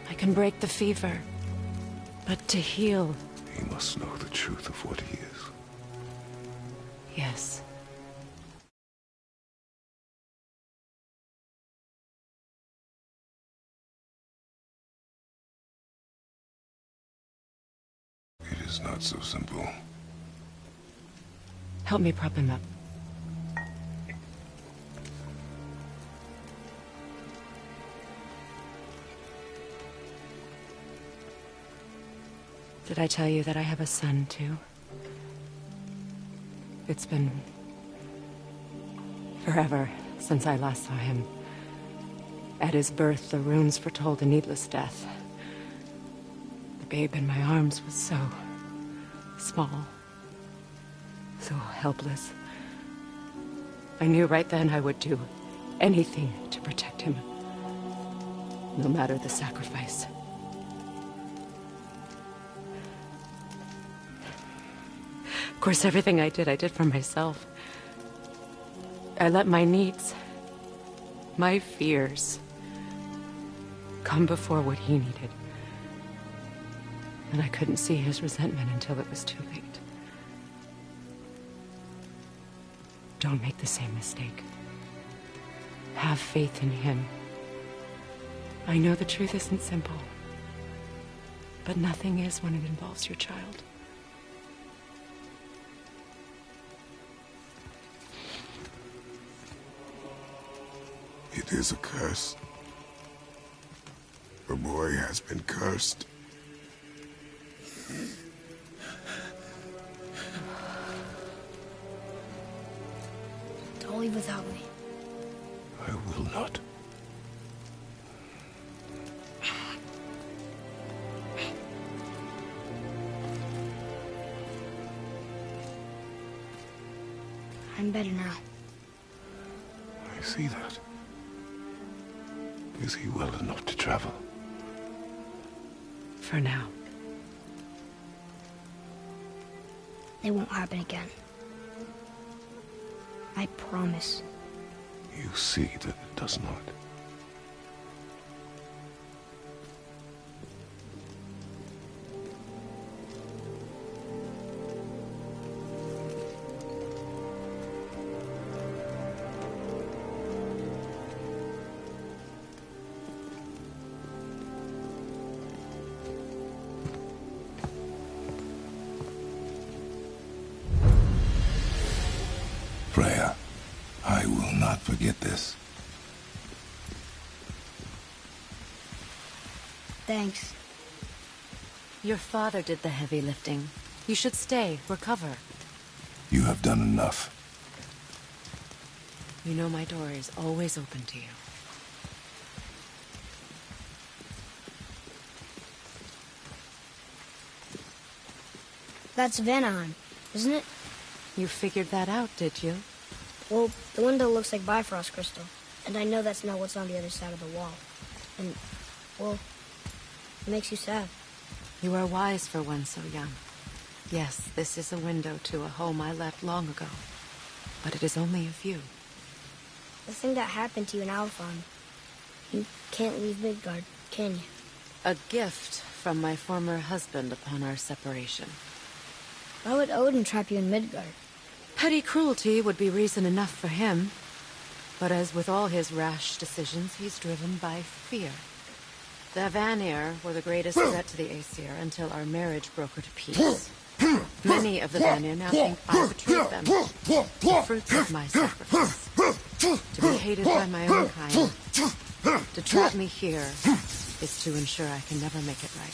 I can break the fever. But to heal... He must know the truth of what he is. Yes. It is not so simple. Help me prop him up. Did I tell you that I have a son, too? It's been... forever since I last saw him. At his birth, the runes foretold a needless death. The babe in my arms was so... small. So helpless. I knew right then I would do anything to protect him. No matter the sacrifice. Of course, everything I did for myself. I let my needs, my fears, come before what he needed. And I couldn't see his resentment until it was too late. Don't make the same mistake. Have faith in him. I know the truth isn't simple, but nothing is when it involves your child. It is a curse. The boy has been cursed. Don't leave without me. I will not. I'm better now. I see that. Is he well enough to travel? For now. It won't happen again. I promise. You see that it does not. Freya, I will not forget this. Thanks. Your father did the heavy lifting. You should stay, recover. You have done enough. You know my door is always open to you. That's Vanaheim, isn't it? You figured that out, did you? Well, the window looks like Bifrost crystal, and I know that's not what's on the other side of the wall. And, well, it makes you sad. You are wise for one so young. Yes, this is a window to a home I left long ago. But it is only a view. The thing that happened to you in Alfheim, you can't leave Midgard, can you? A gift from my former husband upon our separation. Why would Odin trap you in Midgard? Petty cruelty would be reason enough for him. But as with all his rash decisions, he's driven by fear. The Vanir were the greatest threat to the Aesir until our marriage broke her to peace. Many of the Vanir now think I betrayed them. The fruits of my sacrifice. To be hated by my own kind. To trap me here is to ensure I can never make it right.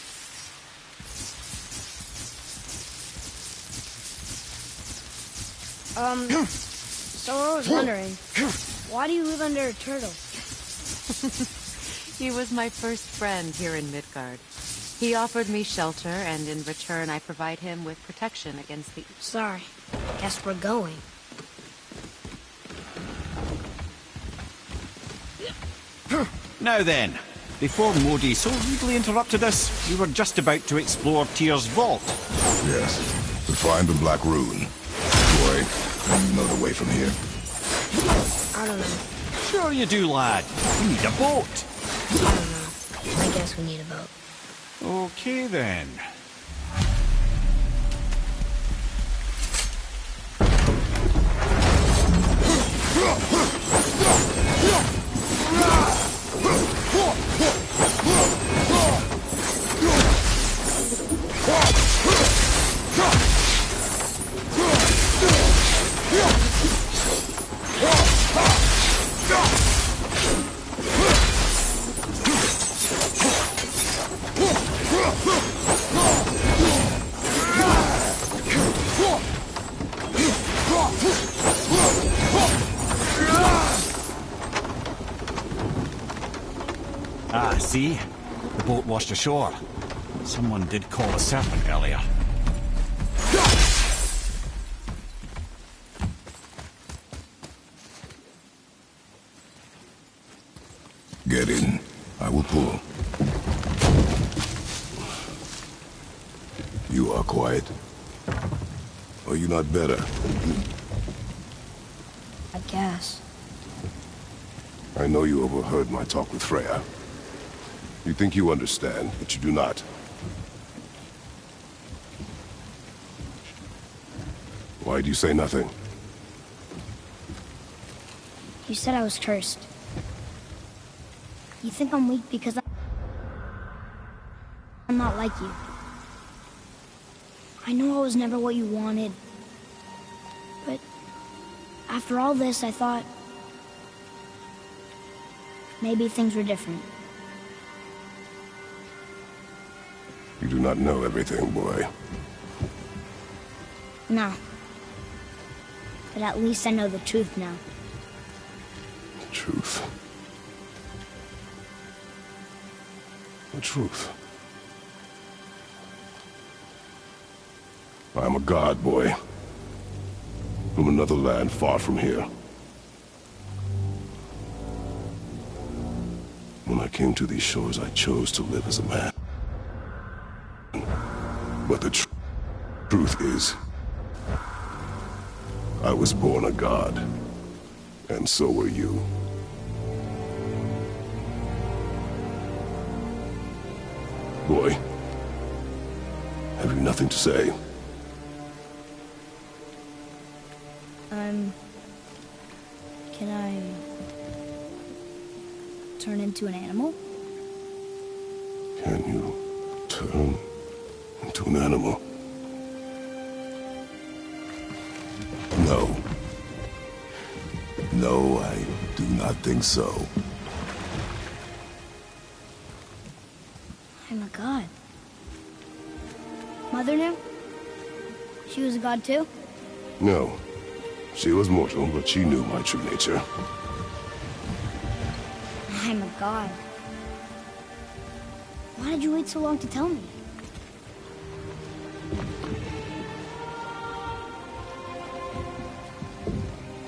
So I was wondering, why do you live under a turtle? He was my first friend here in Midgard. He offered me shelter, and in return I provide him with protection against the... Sorry. Guess we're going. Now then, before Modi so rudely interrupted us, we were just about to explore Tyr's vault. Yes, to find the Black Rune. Boy, you know the way from here. I don't know. Sure you do, lad. We need a boat. I don't know. I guess we need a boat. Okay, then. Ah, see? The boat washed ashore. Someone did call a serpent earlier. Get in. I will pull. You are quiet. Are you not better? I guess. I know you overheard my talk with Freya. You think you understand, but you do not. Why do you say nothing? You said I was cursed. You think I'm weak because I'm not like you. I know I was never what you wanted. But after all this, I thought maybe things were different. You do not know everything, boy. No. But at least I know the truth now. The truth. The truth. I am a god, boy. From another land far from here. When I came to these shores, I chose to live as a man. But the truth is, I was born a god. And so were you. Boy, have you nothing to say? Can I turn into an animal? Can you turn into an animal? No. No, I do not think so. I'm a god. Mother knew? She was a god too? No. She was mortal, but she knew my true nature. I'm a god. Why did you wait so long to tell me?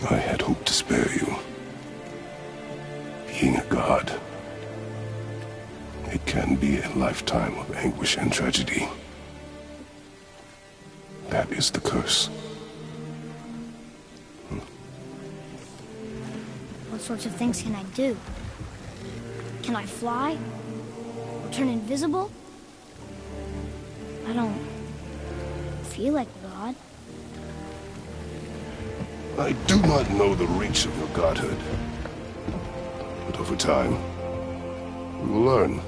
I had hoped to spare you. Being a god, it can be a lifetime of anguish and tragedy. That is the curse. What sorts of things can I do? Can I fly? Or turn invisible? I don't feel like a god. I do not know the reach of your godhood. But over time, we will learn.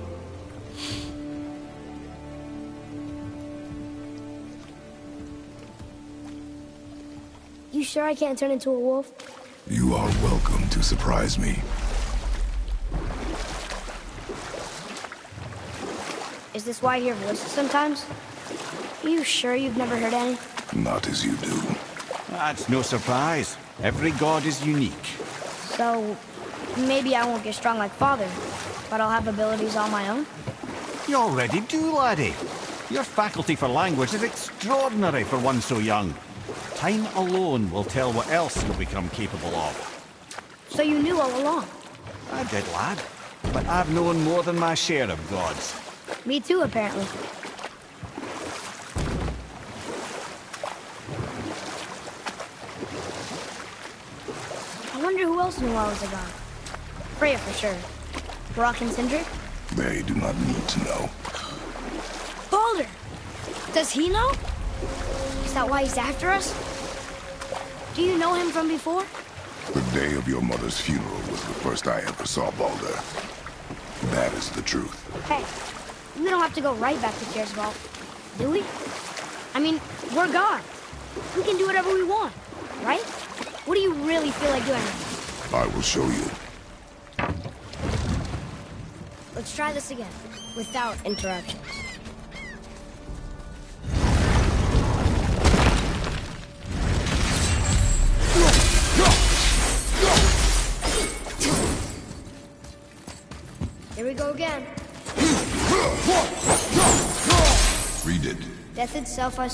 You sure I can't turn into a wolf? You are welcome to surprise me. Is this why I hear voices sometimes? Are you sure you've never heard any? Not as you do. That's no surprise. Every god is unique. So, maybe I won't get strong like Father, but I'll have abilities all my own? You already do, laddie. Your faculty for language is extraordinary for one so young. Time alone will tell what else you'll become capable of. So you knew all along? I did, lad. But I've known more than my share of gods. Me too, apparently. I wonder who else knew I was a god. Freya for sure. Brock and Sindri? They do not need to know. Baldur! Does he know? Is that why he's after us? Do you know him from before? The day of your mother's funeral was the first I ever saw Baldur. That is the truth. Hey, we don't have to go right back to Kjaersvald, do we? I mean, we're gods. We can do whatever we want, right? What do you really feel like doing? I will show you. Let's try this again, without interruptions. Here we go again. Read it. Death itself, I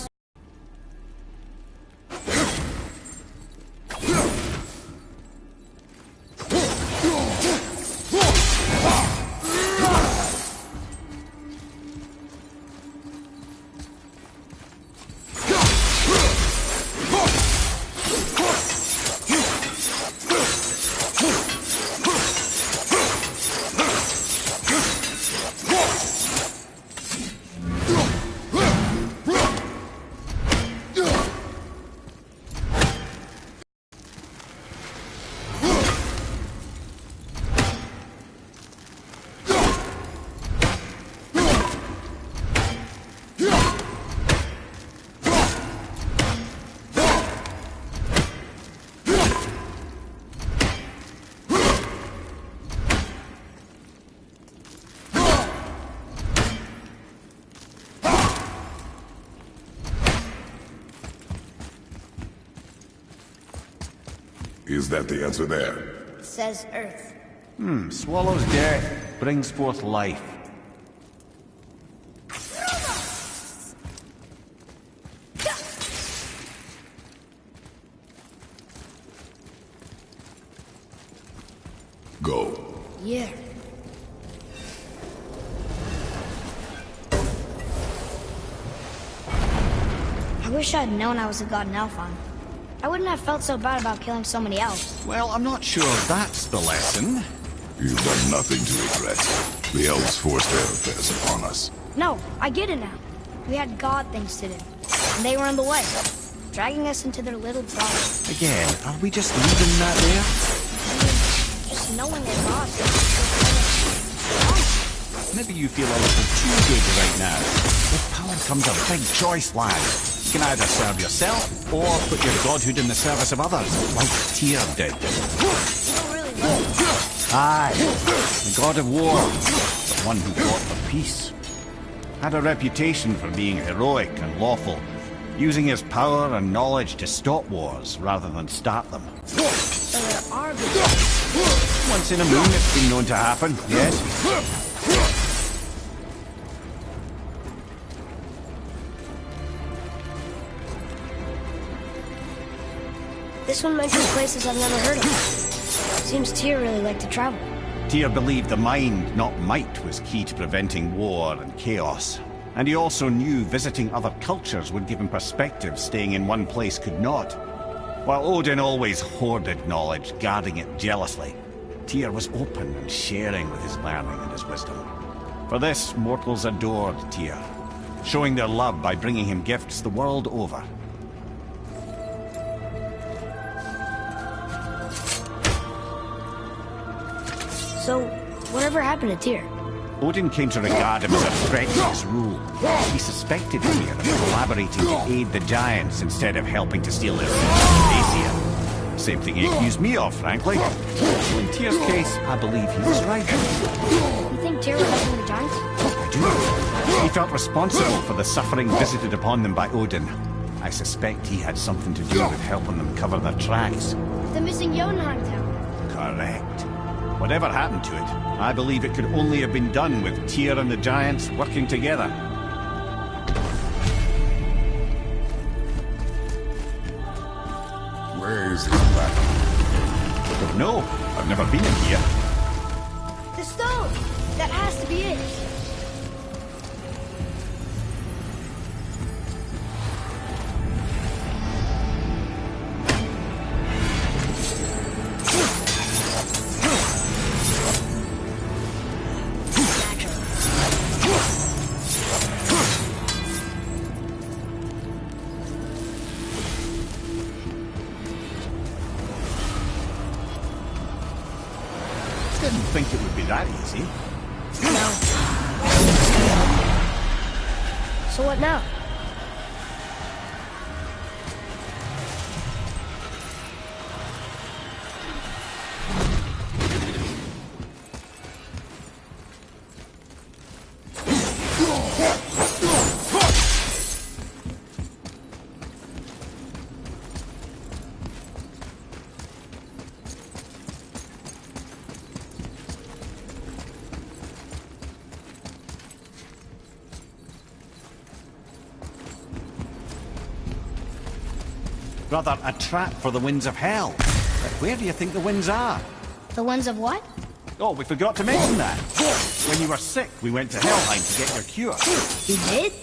Is that the answer there? It says Earth. Swallows death, brings forth life. Go. Yeah. I wish I'd known I was a god in Alphon. I wouldn't have felt so bad about killing so many elves. Well, I'm not sure that's the lesson. You've done nothing to regret. The elves forced their affairs upon us. No, I get it now. We had god things to do, and they were in the way, dragging us into their little problems. Again, are we just leaving that there? Just knowing we're gods. Maybe you feel a little too good right now. With power comes a big choice, lad. You can either serve yourself, or put your godhood in the service of others, like Tyr did. You don't really know. Aye, the god of war, the one who fought for peace. Had a reputation for being heroic and lawful, using his power and knowledge to stop wars rather than start them. So there are good. Once in a moon it's been known to happen, yes. This one mentions places I've never heard of. Seems Tyr really liked to travel. Tyr believed the mind, not might, was key to preventing war and chaos. And he also knew visiting other cultures would give him perspective staying in one place could not. While Odin always hoarded knowledge, guarding it jealously, Tyr was open and sharing with his learning and his wisdom. For this, mortals adored Tyr, showing their love by bringing him gifts the world over. So, whatever happened to Tyr? Odin came to regard him as a threat to his rule. He suspected Tyr of collaborating to aid the Giants instead of helping to steal their Asia. Same thing he accused me of, frankly. So in Tyr's case, I believe he was right. You think Tyr was helping the Giants? I do. He felt responsible for the suffering visited upon them by Odin. I suspect he had something to do with helping them cover their tracks. The missing Jotunheim town. Correct. Whatever happened to it, I believe it could only have been done with Tyr and the Giants working together. Where is this platinum? I don't know. I've never been in here. The stone! That has to be it. Didn't think it would be that easy. No. So what now? Rather, a trap for the winds of hell. But where do you think the winds are? The ones of what? Oh, we forgot to mention that. When you were sick, we went to Helheim to get your cure. We did?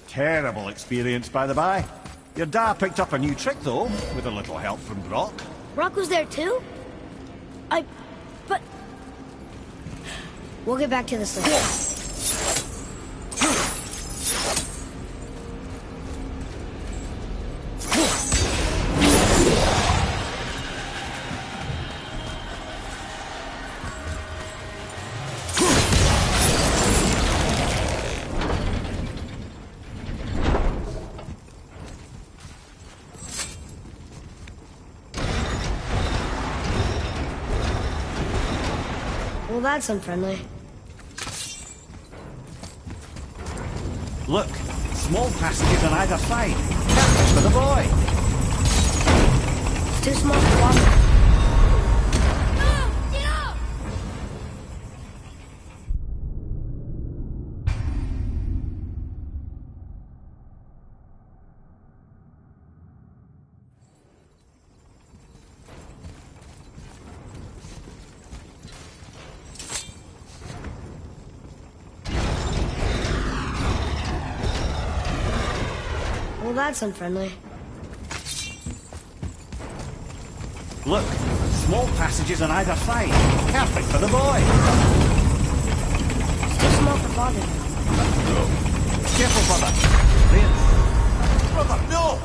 Terrible experience, by the by. Your dad picked up a new trick, though, with a little help from Brock. Brock was there too? But... We'll get back to this later. Well, that's unfriendly. Look, small passages on either side. Perfect for the boy. It's too small for one. that's unfriendly. Look, small passages on either side. Perfect for the boy. It's too small for Father. Careful, brother. There. Brother, no!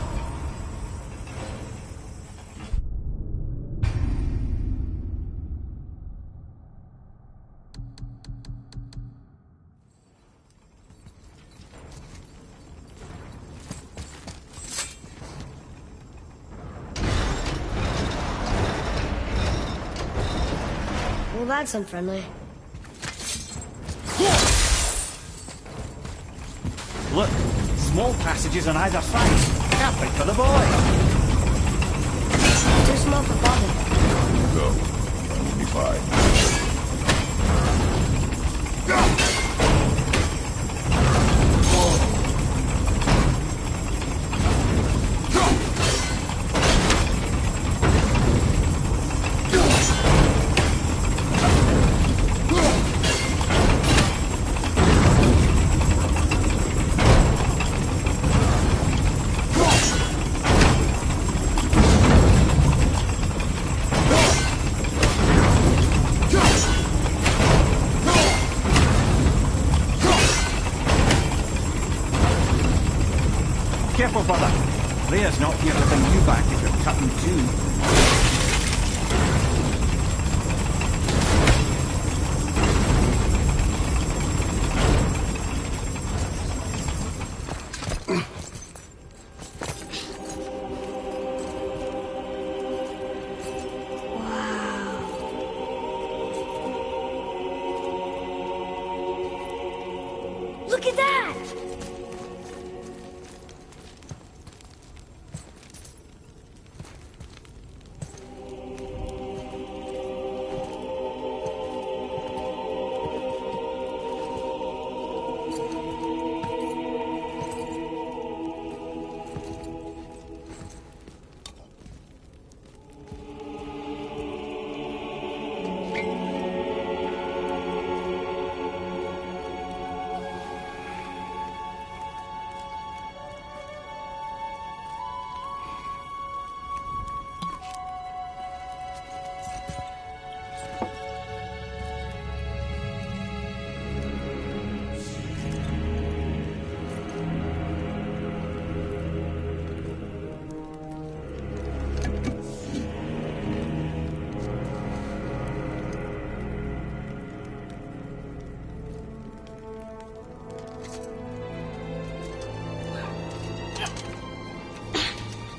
Well, that's unfriendly. Look, small passages on either side. Perfect for the boy. Too small for Father. Go. You'll be fine. Careful, brother. Rhea's not here to bring you back if you're cut in two. Look at that!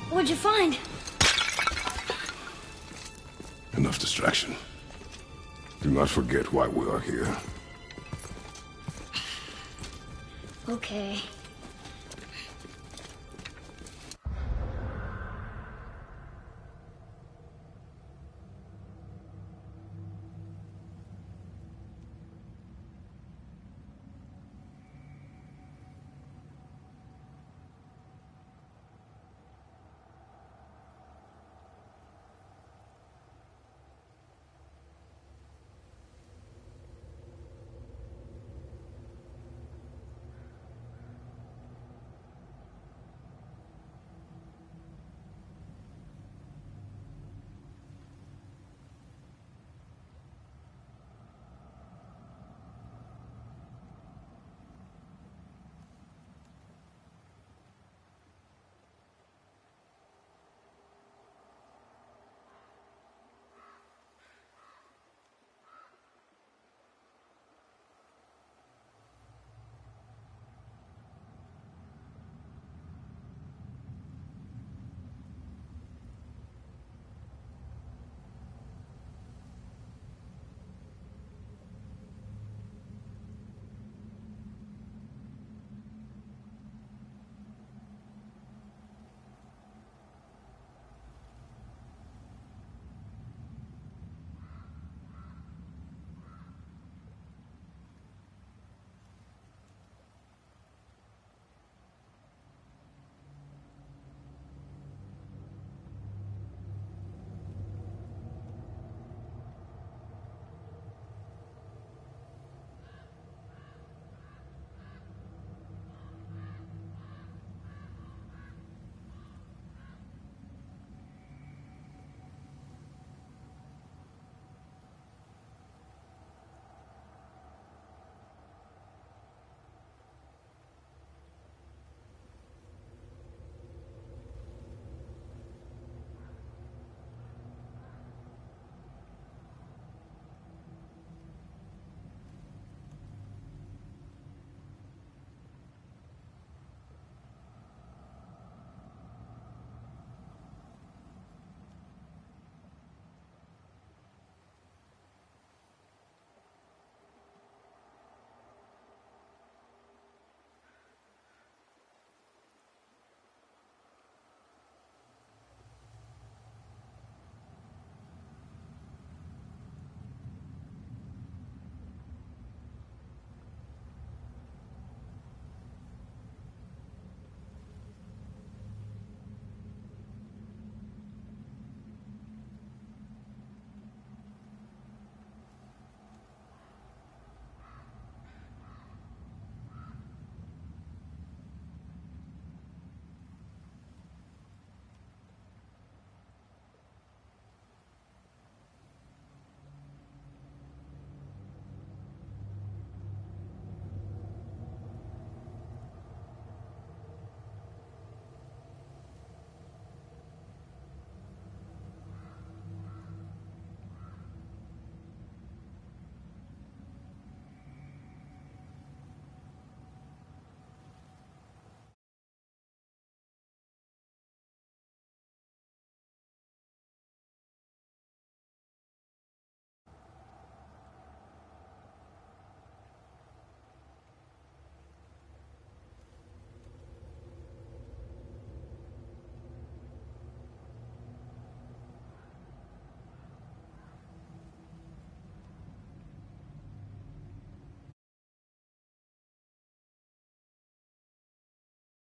What'd you find? Enough distraction. Do not forget why we are here. Okay.